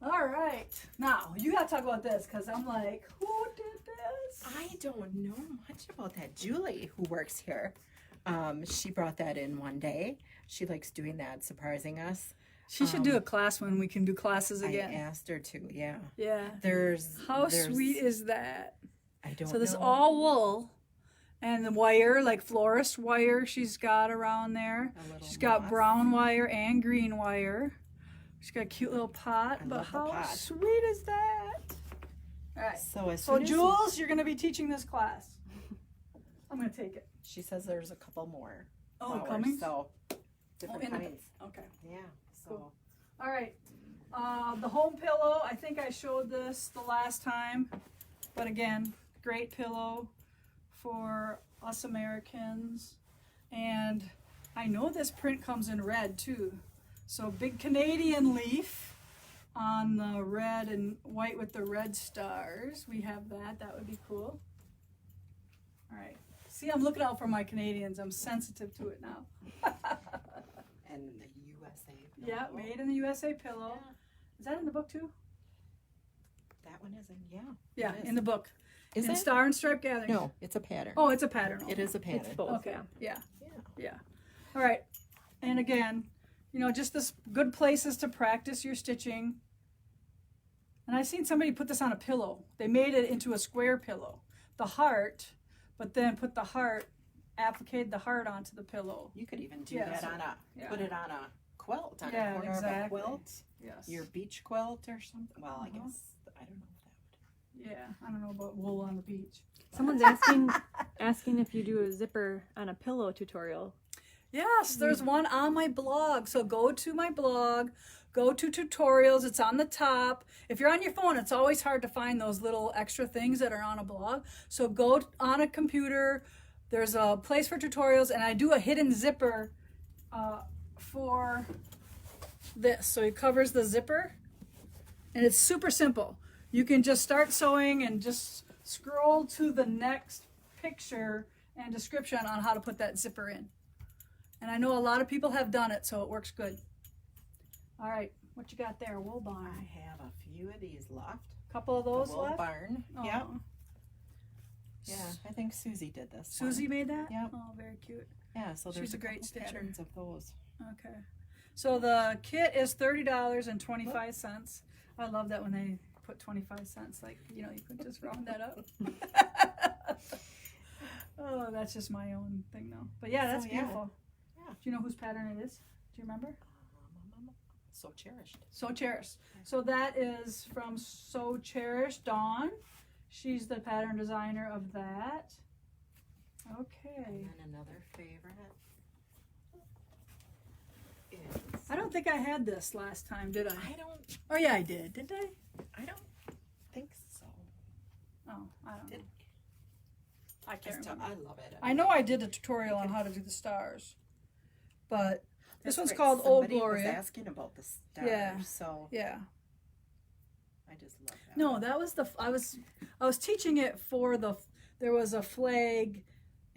Speaker 2: All right, now you got to talk about this because I'm like, who did this?
Speaker 3: I don't know much about that. Julie, who works here, she brought that in one day. She likes doing that, surprising us.
Speaker 2: She should do a class when we can do classes again.
Speaker 3: I asked her to. Yeah.
Speaker 2: Yeah.
Speaker 3: There's
Speaker 2: How sweet is that?
Speaker 3: I don't.
Speaker 2: So this
Speaker 3: know.
Speaker 2: all wool, and the wire, like florist wire, she's got around there.
Speaker 3: A little
Speaker 2: She's got
Speaker 3: moss.
Speaker 2: brown wire and green wire. She's got a cute little pot.
Speaker 3: I
Speaker 2: But
Speaker 3: love the
Speaker 2: how
Speaker 3: pot.
Speaker 2: sweet is that? All right.
Speaker 3: So as
Speaker 2: So
Speaker 3: soon as
Speaker 2: Jules, you're going to be teaching this class. I'm going to take it.
Speaker 3: she says there's a couple more.
Speaker 2: Oh,
Speaker 3: flowers,
Speaker 2: coming?
Speaker 3: So different
Speaker 2: in the-
Speaker 3: kinds.
Speaker 2: Okay.
Speaker 3: Yeah. So
Speaker 2: Cool. All right. The home pillow, I think I showed this the last time. But again, great pillow for us Americans. And I know this print comes in red too. So big Canadian leaf on the red and white with the red stars. We have that. That would be cool. All right. See, I'm looking out for my Canadians. I'm sensitive to it now.
Speaker 3: and the USA.
Speaker 2: Yeah,
Speaker 3: pillow.
Speaker 2: made in the USA pillow.
Speaker 3: Yeah.
Speaker 2: Is that in the book too?
Speaker 3: That one isn't. Yeah.
Speaker 2: Yeah,
Speaker 3: it is.
Speaker 2: in the book.
Speaker 3: Is
Speaker 2: in
Speaker 3: it?
Speaker 2: Star and Stripe Gathering.
Speaker 3: No, it's a pattern.
Speaker 2: Oh, it's a pattern.
Speaker 3: It is a pattern.
Speaker 4: It's both.
Speaker 2: Okay. Yeah.
Speaker 3: Yeah.
Speaker 2: Yeah. All right. And again, just this good places to practice your stitching. And I've seen somebody put this on a pillow. They made it into a square pillow. The heart, but then put the heart, appliqued the heart onto the pillow.
Speaker 3: You could even do
Speaker 2: Yeah,
Speaker 3: that
Speaker 2: so-
Speaker 3: on
Speaker 2: yeah.
Speaker 3: put it on a quilt, on
Speaker 2: Yeah,
Speaker 3: a corner
Speaker 2: exactly.
Speaker 3: of a quilt.
Speaker 2: Yes.
Speaker 3: Your beach quilt or something. Well, I
Speaker 2: Uh-huh.
Speaker 3: guess I don't know if that
Speaker 2: Yeah. I don't know about wool on the beach.
Speaker 4: Someone's asking if you do a zipper on a pillow tutorial.
Speaker 2: Yes, there's one on my blog. So go to my blog, go to tutorials. It's on the top. If you're on your phone, it's always hard to find those little extra things that are on a blog. So go on a computer, there's a place for tutorials, and I do a hidden zipper for this. So it covers the zipper, and it's super simple. You can just start sewing and just scroll to the next picture and description on how to put that zipper in. And I know a lot of people have done it, so it works good. All right, what you got there? Wool barn.
Speaker 3: I have a few of these left.
Speaker 2: Couple of those
Speaker 3: The wool
Speaker 2: left.
Speaker 3: barn.
Speaker 2: Oh.
Speaker 3: Yep. Yeah, I think Susie did this.
Speaker 2: Susie made that?
Speaker 3: Yep.
Speaker 2: Oh, very cute.
Speaker 3: Yeah, so there's
Speaker 2: She's a great
Speaker 3: couple
Speaker 2: stitcher.
Speaker 3: patterns of those.
Speaker 2: Okay. So the kit is $30.25. I love that when they put 25 cents. Like, you know, you could just round that up. Oh, that's just my own thing though. But yeah, that's
Speaker 3: So, yeah.
Speaker 2: beautiful.
Speaker 3: Yeah.
Speaker 2: Do you know whose pattern it is? Do you remember?
Speaker 3: So cherished.
Speaker 2: So Cherished. So that is from So Cherished, Dawn. She's the pattern designer of that. Okay.
Speaker 3: And then another favorite is.
Speaker 2: I don't think I had this last time, did I?
Speaker 3: I don't.
Speaker 2: Oh yeah, I did. Did I?
Speaker 3: I don't think so.
Speaker 2: Oh, I don't know.
Speaker 3: Did-
Speaker 2: I can't remember.
Speaker 3: I love it.
Speaker 2: I know I did a tutorial on how to do the stars, but this
Speaker 3: That's
Speaker 2: one's
Speaker 3: right.
Speaker 2: called Old
Speaker 3: Somebody
Speaker 2: Gloria.
Speaker 3: was asking about the stars,
Speaker 2: Yeah.
Speaker 3: so
Speaker 2: Yeah.
Speaker 3: I just love that.
Speaker 2: No, that was I was teaching it for there was a flag,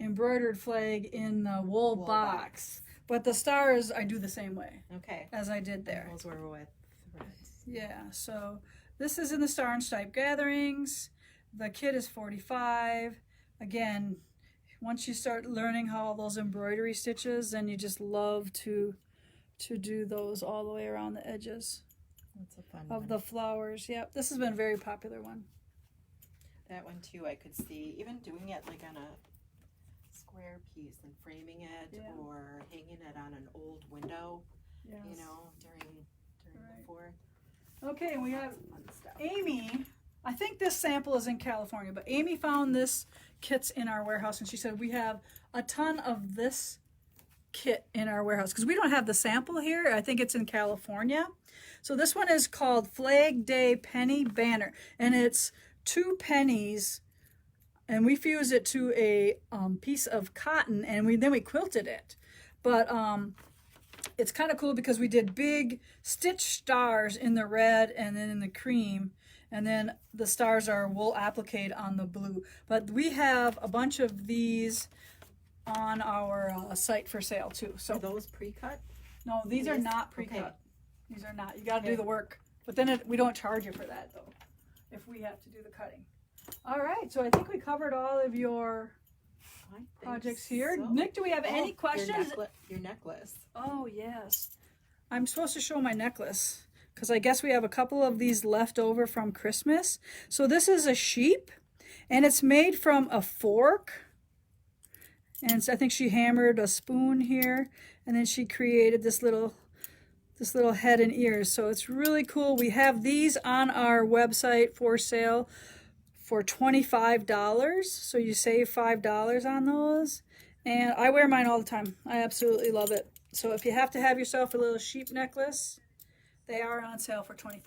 Speaker 2: embroidered flag in the wool box. But the stars I do the same way
Speaker 3: Okay.
Speaker 2: as I did there.
Speaker 3: Those were with threads.
Speaker 2: Yeah, so this is in the Star and Stripe Gatherings. The kit is $45. Again, once you start learning how all those embroidery stitches, then you just love to do those all the way around the edges
Speaker 3: That's a fun
Speaker 2: of
Speaker 3: one.
Speaker 2: the flowers. Yep, this has been a very popular one.
Speaker 3: That one too, I could see even doing it like on a square piece and framing it,
Speaker 2: Yeah.
Speaker 3: or hanging it on an old window.
Speaker 2: Yes.
Speaker 3: You know, during
Speaker 2: Right.
Speaker 3: the 4th.
Speaker 2: Okay, we have
Speaker 3: Lots of fun stuff.
Speaker 2: Amy. I think this sample is in California, but Amy found this kits in our warehouse, and she said we have a ton of this kit in our warehouse because we don't have the sample here. I think it's in California. So this one is called Flag Day Penny Banner, and it's 2 pennies, and we fused it to a piece of cotton, and then we quilted it. But it's kind of cool because we did big stitch stars in the red and then in the cream, and then the stars are wool applique on the blue. But we have a bunch of these on our site for sale too. So
Speaker 3: Are those pre-cut?
Speaker 2: no, these are
Speaker 3: These?
Speaker 2: not pre-cut.
Speaker 3: Okay.
Speaker 2: These are not. You got to do
Speaker 3: Okay.
Speaker 2: the work. But then we don't charge you for that though, if we have to do the cutting. All right, so I think we covered all of your
Speaker 3: I think
Speaker 2: projects here.
Speaker 3: so.
Speaker 2: Nick, do we have any
Speaker 3: Your
Speaker 2: questions?
Speaker 3: Your necklace.
Speaker 2: Oh, yes. I'm supposed to show my necklace because I guess we have a couple of these left over from Christmas. So this is a sheep, and it's made from a fork. And I think she hammered a spoon here, and then she created this little head and ears. So it's really cool. We have these on our website for sale for $25. So you save $5 on those. And I wear mine all the time. I absolutely love it. So if you have to have yourself a little sheep necklace, they are on sale for $25.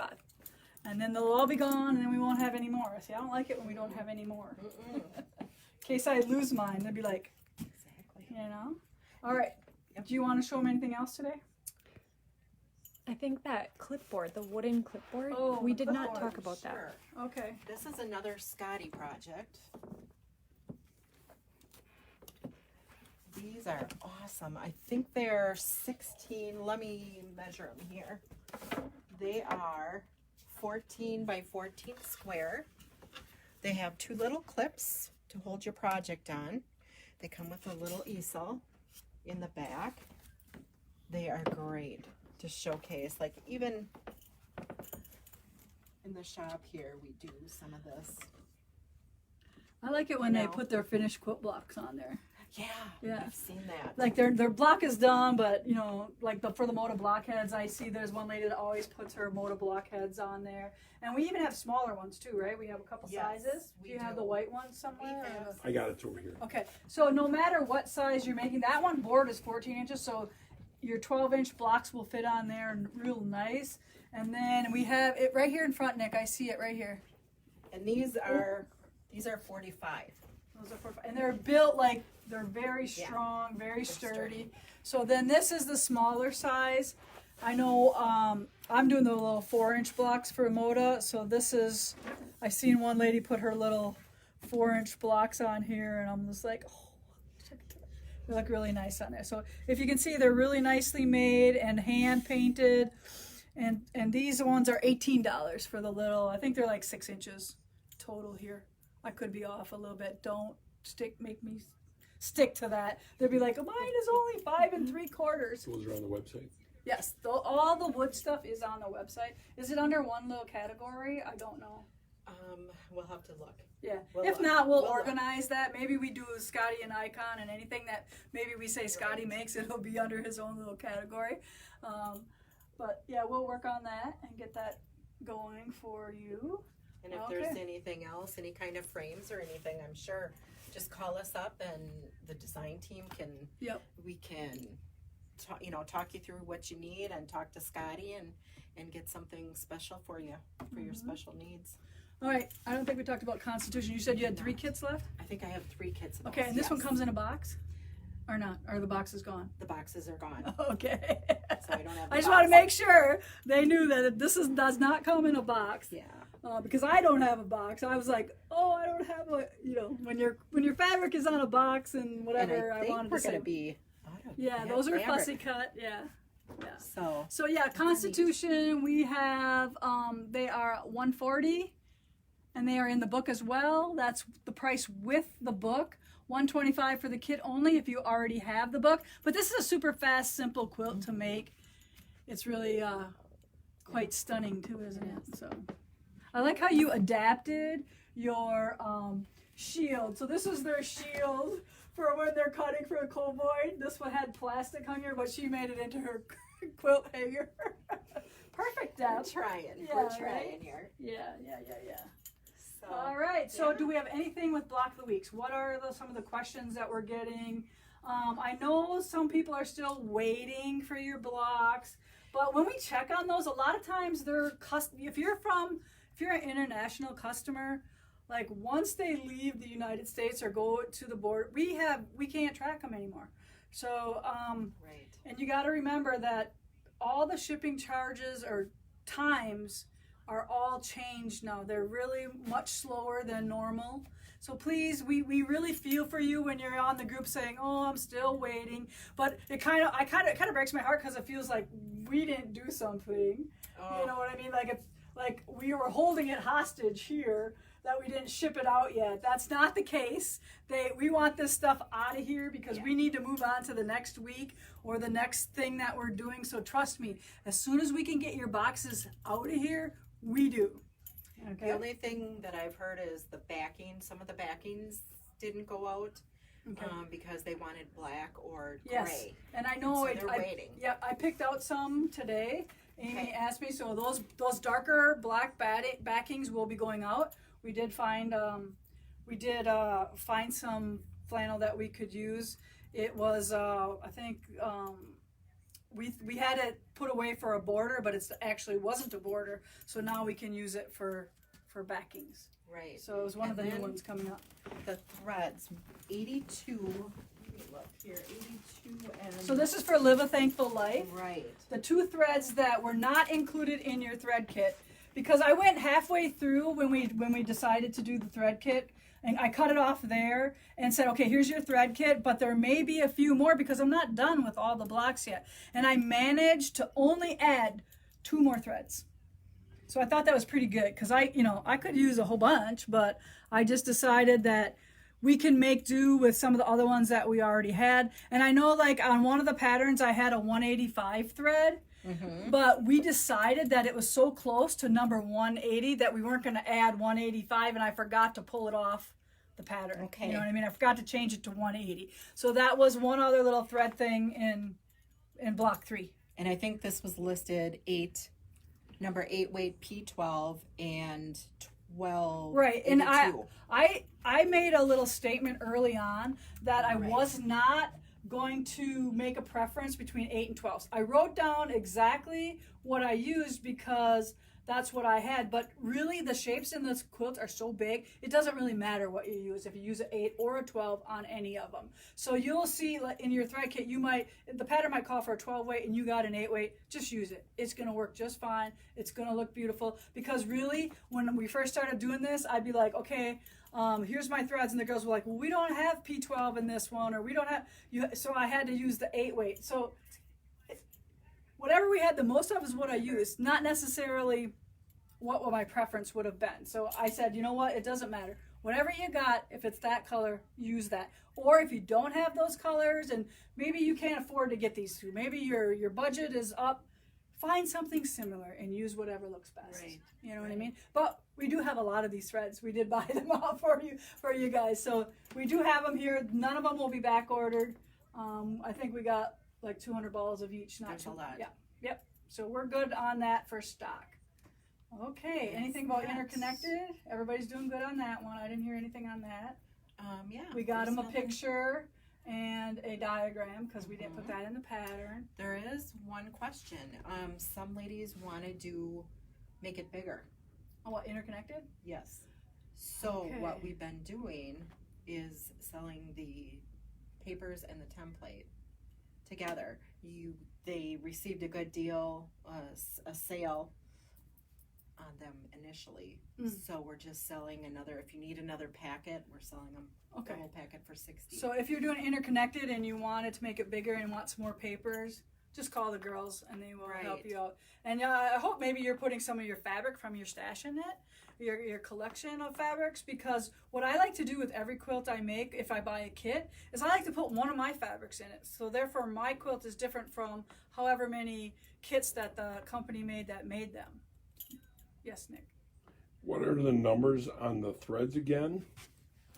Speaker 2: And then they'll all be gone, and then we won't have any more. See, I don't like it when we don't have any more. In case I lose mine, they'd be like,
Speaker 3: Exactly.
Speaker 2: you know? All right. Do you want to show them anything else today?
Speaker 4: I think that clipboard, the wooden clipboard,
Speaker 2: Oh,
Speaker 4: we
Speaker 2: the
Speaker 4: did not
Speaker 2: clipboard,
Speaker 4: talk about that.
Speaker 3: Sure.
Speaker 2: Okay.
Speaker 3: This is another Scotty project. These are awesome. I think they're 16. Let me measure them here. They are 14 by 14 square. They have 2 little clips to hold your project on. They come with a little easel in the back. They are great to showcase. Like even in the shop here, we do some of this.
Speaker 2: I like it when they
Speaker 3: know.
Speaker 2: put their finished quilt blocks on there.
Speaker 3: Yeah, I've seen that.
Speaker 2: Like their block is done, but you know, like for the Moda blockheads, I see there's one lady that always puts her Moda blockheads on there, and we even have smaller ones too, right? We have a couple
Speaker 3: Yes,
Speaker 2: sizes.
Speaker 3: we
Speaker 2: Do you have
Speaker 3: do.
Speaker 2: the white ones somewhere?
Speaker 3: We
Speaker 2: or
Speaker 3: have-
Speaker 2: the-
Speaker 1: I got it over here.
Speaker 2: Okay, so no matter what size you're making, that one board is 14 inches, so your 12-inch blocks will fit on there and real nice. And then we have it right here in front, Nick. I see it right here.
Speaker 3: And these are 45.
Speaker 2: Those are and they're built like They're very strong, very sturdy.
Speaker 3: sturdy.
Speaker 2: So then this is the smaller size. I know I'm doing the little 4-inch blocks for Moda. So this is, I seen one lady put her little 4-inch blocks on here, and I'm just like, oh, check it out. They look really nice on there. So if you can see, they're really nicely made and hand painted. And these ones are $18 for the little, I think they're like 6 inches total here. I could be off a little bit. Don't make me stick to that. They'll be like, oh, mine is only 5 3/4.
Speaker 1: Those are on the website.
Speaker 2: Yes, all the wood stuff is on the website. Is it under one little category? I don't know.
Speaker 3: We'll have to look.
Speaker 2: Yeah.
Speaker 3: We'll
Speaker 2: If
Speaker 3: look.
Speaker 2: not, we'll
Speaker 3: We'll look.
Speaker 2: organize that. Maybe we do Scotty and Icon, and anything that maybe we say Scotty makes, it'll be under his own little category. But yeah, we'll work on that and get that going for you.
Speaker 3: And if there's anything else, any kind of frames or anything, I'm sure, just call us up and the design team can, we can, talk you through what you need and talk to Scotty and get something special for you, for your special needs.
Speaker 2: All right, I don't think we talked about Constitution. You said you had 3 kits left?
Speaker 3: I think I have 3 kits of
Speaker 2: Okay,
Speaker 3: those,
Speaker 2: and this one
Speaker 3: yes.
Speaker 2: comes in a box? Or not? Or the box is gone?
Speaker 3: The boxes are gone.
Speaker 2: Okay.
Speaker 3: So I don't have the
Speaker 2: I just want to
Speaker 3: box.
Speaker 2: make sure they knew that does not come in a box.
Speaker 3: Yeah.
Speaker 2: Because I don't have a box. I was like, oh, I don't have a, when your fabric is on a box and whatever,
Speaker 3: and I
Speaker 2: wanted
Speaker 3: we're
Speaker 2: to say.
Speaker 3: going to be
Speaker 2: Those are
Speaker 3: fabric.
Speaker 2: fussy cut. Yeah. So yeah, Constitution, we have, they are $140, and they are in the book as well. That's the price with the book. $125 for the kit only if you already have the book. But this is a super fast, simple quilt to make. It's really quite stunning too, isn't it? So I like how you adapted your shield. So this is their shield for when they're cutting for a cowboy. This one had plastic on here, but she made it into her quilt hanger. Perfect, Deb.
Speaker 3: We're trying.
Speaker 2: Yeah,
Speaker 3: We're trying
Speaker 2: right?
Speaker 3: here.
Speaker 2: Yeah.
Speaker 3: So,
Speaker 2: All right. So do we have anything with Block of the Weeks? What are some of the questions that we're getting? I know some people are still waiting for your blocks, but when we check on those, a lot of times they're if you're an international customer, like once they leave the United States or go to the border, we can't track them anymore. So
Speaker 3: right.
Speaker 2: And you got to remember that all the shipping charges or times are all changed now. They're really much slower than normal. So please, we really feel for you when you're on the group saying, "Oh, I'm still waiting." But it kind of breaks my heart because it feels like we didn't do something.
Speaker 3: Oh.
Speaker 2: You know what I mean? Like we were holding it hostage here that we didn't ship it out yet. That's not the case. We want this stuff out of here because we need to move on to the next week or the next thing that we're doing. So trust me, as soon as we can get your boxes out of here, we do. Okay.
Speaker 3: The only thing that I've heard is the backing. Some of the backings didn't go out because they wanted black or gray.
Speaker 2: Yes, and I know
Speaker 3: and so they're waiting.
Speaker 2: Yeah, I picked out some today. Amy asked me, so those darker black backings will be going out. We did find some flannel that we could use. It was I think we had it put away for a border, but it actually wasn't a border. So now we can use it for backings.
Speaker 3: Right.
Speaker 2: So it was one of the new ones coming up.
Speaker 3: The threads, 82. Let me look here, 82 and.
Speaker 2: So this is for Live a Thankful Life.
Speaker 3: Right.
Speaker 2: The 2 threads that were not included in your thread kit, because I went halfway through when we decided to do the thread kit, and I cut it off there and said, okay, here's your thread kit, but there may be a few more because I'm not done with all the blocks yet. And I managed to only add 2 more threads. So I thought that was pretty good because I could use a whole bunch, but I just decided that we can make do with some of the other ones that we already had. And I know like on one of the patterns I had a 185 thread, but we decided that it was so close to number 180 that we weren't going to add 185, and I forgot to pull it off the pattern.
Speaker 3: Okay.
Speaker 2: You know what I mean? I forgot to change it to 180. So that was one other little thread thing in block 3.
Speaker 3: And I think this was listed number 8 weight P12 and 12.
Speaker 2: Right, and
Speaker 3: 82.
Speaker 2: I made a little statement early on that I was not going to make a preference between 8 and 12. I wrote down exactly what I used because that's what I had. But really, the shapes in this quilt are so big, it doesn't really matter what you use, if you use an 8 or a 12 on any of them. So you'll see in your thread kit, the pattern might call for a 12 weight and you got an 8 weight, just use it. It's going to work just fine. It's going to look beautiful. Because really, when we first started doing this, I'd be like, okay, here's my threads, and the girls were like, well, we don't have P12 in this one, or we don't have, so I had to use the 8 weight. So whatever we had the most of is what I used, not necessarily what my preference would have been. So I said, you know what, it doesn't matter. Whatever you got, if it's that color, use that. Or if you don't have those colors and maybe you can't afford to get these two, maybe your budget is up, find something similar and use whatever looks best.
Speaker 3: Right.
Speaker 2: You know what I mean? But we do have a lot of these threads. We did buy them all for you guys. So we do have them here. None of them will be back ordered. I think we got like 200 balls of each. Not
Speaker 3: a lot.
Speaker 2: Yeah. Yep. So we're good on that for stock. Okay. Anything about interconnected? Everybody's doing good on that one. I didn't hear anything on that.
Speaker 3: Yeah.
Speaker 2: We got
Speaker 3: there's
Speaker 2: them a
Speaker 3: nothing.
Speaker 2: picture and a diagram because we didn't put that in the pattern.
Speaker 3: There is one question. Some ladies want to make it bigger.
Speaker 2: Oh, what, interconnected?
Speaker 3: Yes. So
Speaker 2: Okay.
Speaker 3: what we've been doing is selling the papers and the template together. They received a good deal, a sale on them initially. So we're just selling another. If you need another packet, we're selling them
Speaker 2: Okay.
Speaker 3: the whole packet for $60.
Speaker 2: So if you're doing interconnected and you wanted to make it bigger and want some more papers, just call the girls and they will help
Speaker 3: Right.
Speaker 2: you out. And I hope maybe you're putting some of your fabric from your stash in it, your collection of fabrics, because what I like to do with every quilt I make, if I buy a kit, is I like to put one of my fabrics in it. So therefore my quilt is different from however many kits that the company made that made them. Yes, Nick.
Speaker 1: What are the numbers on the threads again?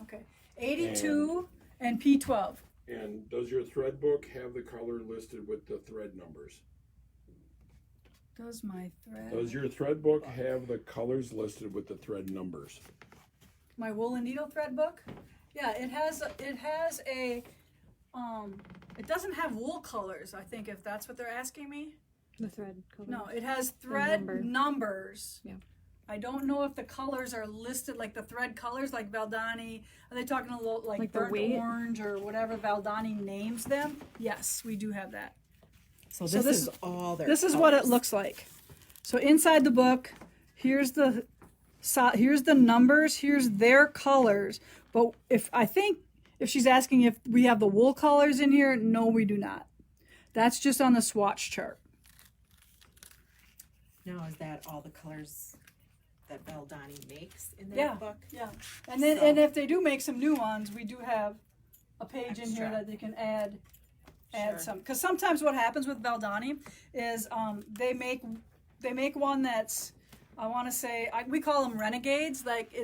Speaker 2: Okay. 82 and P12.
Speaker 1: And does your thread book have the color listed with the thread numbers?
Speaker 2: Does my thread?
Speaker 1: Does your thread book have the colors listed with the thread numbers?
Speaker 2: My wool and needle thread book? Yeah, it has a it doesn't have wool colors, I think, if that's what they're asking me.
Speaker 4: The thread color.
Speaker 2: No, it has thread
Speaker 4: number.
Speaker 2: numbers.
Speaker 4: Yeah.
Speaker 2: I don't know if the colors are listed, like the thread colors, like Valdani. Are they talking a little like
Speaker 4: Like the
Speaker 2: burnt
Speaker 4: weight?
Speaker 2: orange or whatever Valdani names them? Yes, we do have that.
Speaker 3: So
Speaker 2: this
Speaker 3: this
Speaker 2: is
Speaker 3: is all their
Speaker 2: This is what it
Speaker 3: colors.
Speaker 2: looks like. So inside the book, here's the numbers, here's their colors. But if she's asking if we have the wool colors in here, no, we do not. That's just on the swatch chart.
Speaker 3: Now, is that all the colors that Valdani makes in that
Speaker 2: Yeah.
Speaker 3: book?
Speaker 2: Yeah. And then
Speaker 3: So-
Speaker 2: and if they do make some new ones, we do have a page in here
Speaker 3: Extra.
Speaker 2: that they can add
Speaker 3: Sure.
Speaker 2: some. Because sometimes what happens with Valdani is they make one that's, I want to say, we call them renegades. Like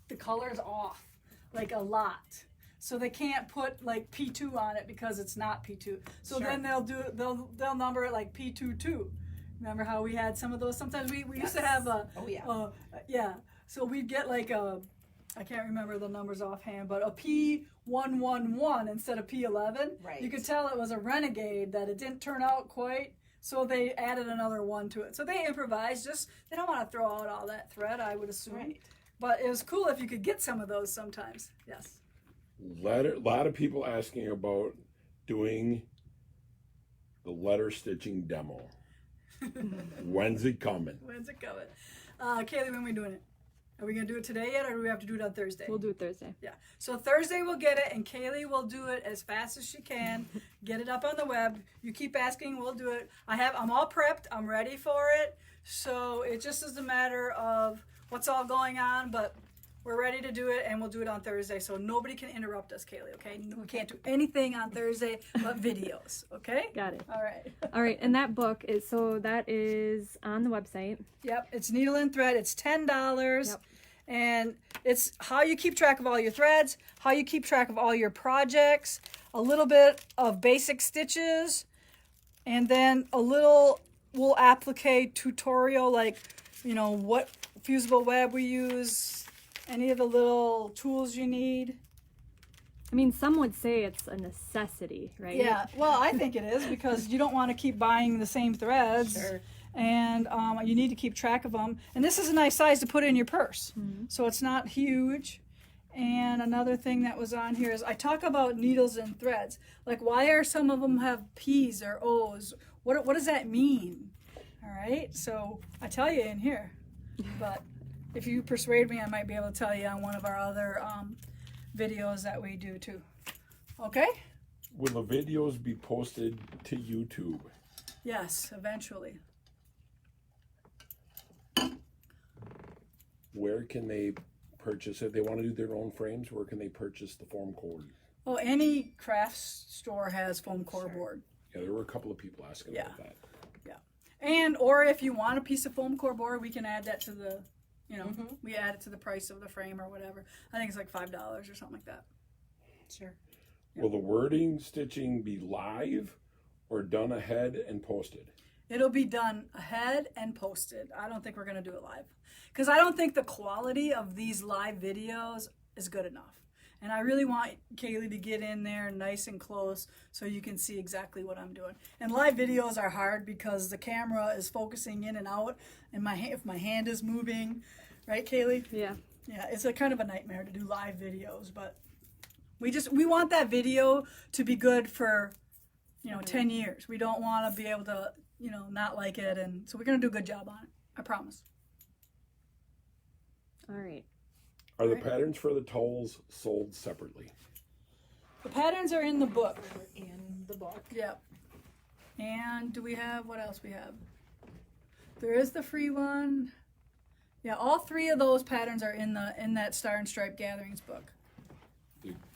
Speaker 2: the color's off, like a lot. So they can't put like P2 on it because it's not P2. So
Speaker 3: Sure.
Speaker 2: then they'll number it like P22. Remember how we had some of those? Sometimes we used to
Speaker 3: Yes.
Speaker 2: have a
Speaker 3: Oh, yeah.
Speaker 2: yeah. So we'd get like I can't remember the numbers offhand, but a P111 instead of P11.
Speaker 3: Right.
Speaker 2: You could tell it was a renegade, that it didn't turn out quite. So they added another one to it. So they improvised. They don't want to throw out all that thread, I would assume.
Speaker 3: Right.
Speaker 2: But it was cool if you could get some of those sometimes. Yes.
Speaker 1: A lot of people asking about doing the letter stitching demo. When's it coming?
Speaker 2: When's it coming? Kaylee, when are we doing it? Are we going to do it today yet, or do we have to do it on Thursday?
Speaker 4: We'll do it Thursday.
Speaker 2: Yeah. So Thursday we'll get it, and Kaylee will do it as fast as she can. Get it up on the web. You keep asking, we'll do it. I'm all prepped. I'm ready for it. So it just is a matter of what's all going on, but we're ready to do it, and we'll do it on Thursday. So nobody can interrupt us, Kaylee. Okay? We can't do anything on Thursday but videos. Okay?
Speaker 4: Got it.
Speaker 2: All right.
Speaker 4: All right, and that book is that is on the website.
Speaker 2: Yep, it's needle and thread. It's $10.
Speaker 4: Yep.
Speaker 2: And it's how you keep track of all your threads, how you keep track of all your projects, a little bit of basic stitches, and then a little wool applique tutorial, like, what fusible web we use, any of the little tools you need.
Speaker 4: I mean, some would say it's a necessity, right?
Speaker 2: Yeah, well, I think it is, because you don't want to keep buying the same threads.
Speaker 3: Sure.
Speaker 2: and you need to keep track of them. And this is a nice size to put in your purse, so it's not huge. And another thing that was on here is I talk about needles and threads. Like, why are some of them have P's or O's? What does that mean? All right, so I tell you in here, but if you persuade me, I might be able to tell you on one of our other videos that we do too. Okay?
Speaker 1: Will the videos be posted to YouTube?
Speaker 2: Yes, eventually.
Speaker 1: Where can they purchase, if they want to do their own frames, where can they purchase the foam core?
Speaker 2: Oh, any craft store has foam core board.
Speaker 1: Yeah, there were a couple of people asking about that.
Speaker 2: And, or if you want a piece of foam core board, we can add that to the, we add it to the price of the frame or whatever. I think it's like $5 or something like that.
Speaker 3: Sure.
Speaker 1: Will the wording stitching be live or done ahead and posted?
Speaker 2: It'll be done ahead and posted. I don't think we're going to do it live. Because I don't think the quality of these live videos is good enough. And I really want Kaylee to get in there nice and close so you can see exactly what I'm doing. And live videos are hard because the camera is focusing in and out, and if my hand is moving, right, Kaylee?
Speaker 4: Yeah.
Speaker 2: Yeah, it's a kind of a nightmare to do live videos, but we want that video to be good for 10 years. We don't want to be able to not like it, and so we're gonna do a good job on it. I promise.
Speaker 4: All right.
Speaker 1: Are the patterns for the towels sold separately?
Speaker 2: The patterns are in the book.
Speaker 3: In the book.
Speaker 2: Yep. And do we have, what else we have? There is the free one. Yeah, all 3 of those patterns are in that Star and Stripe Gatherings book.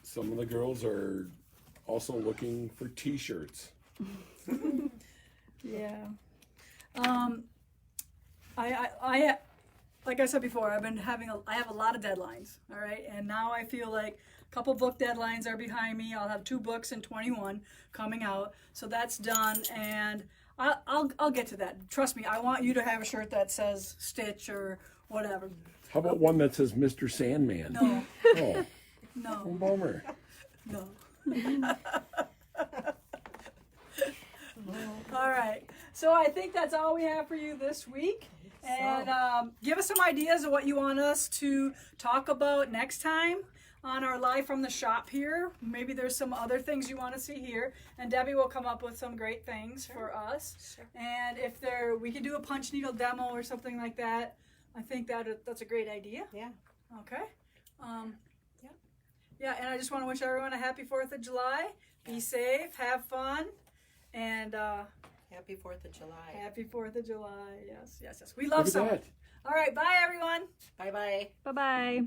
Speaker 1: Some of the girls are also looking for t-shirts.
Speaker 2: Yeah. I like I said before, I have a lot of deadlines, all right? And now I feel like a couple book deadlines are behind me. I'll have 2 books in 21 coming out. So that's done, and I'll get to that. Trust me, I want you to have a shirt that says Stitch or whatever.
Speaker 1: How about one that says Mr. Sandman?
Speaker 2: No.
Speaker 1: Oh,
Speaker 2: No.
Speaker 1: bummer.
Speaker 2: No. All right. So I think that's all we have for you this week. And give us some ideas of what you want us to talk about next time on our Live from the Shop here. Maybe there's some other things you want to see here. And Debbie will come up with some great things for us.
Speaker 3: Sure.
Speaker 2: And if we could do a punch needle demo or something like that, I think that's a great idea.
Speaker 3: Yeah.
Speaker 2: Okay. Yeah, and I just want to wish everyone a happy 4th of July. Be safe, have fun, and
Speaker 3: Happy 4th of July.
Speaker 2: happy 4th of July. Yes. We love
Speaker 1: Look at
Speaker 2: summer.
Speaker 1: that.
Speaker 2: All right, bye everyone.
Speaker 3: Bye-bye.
Speaker 4: Bye-bye.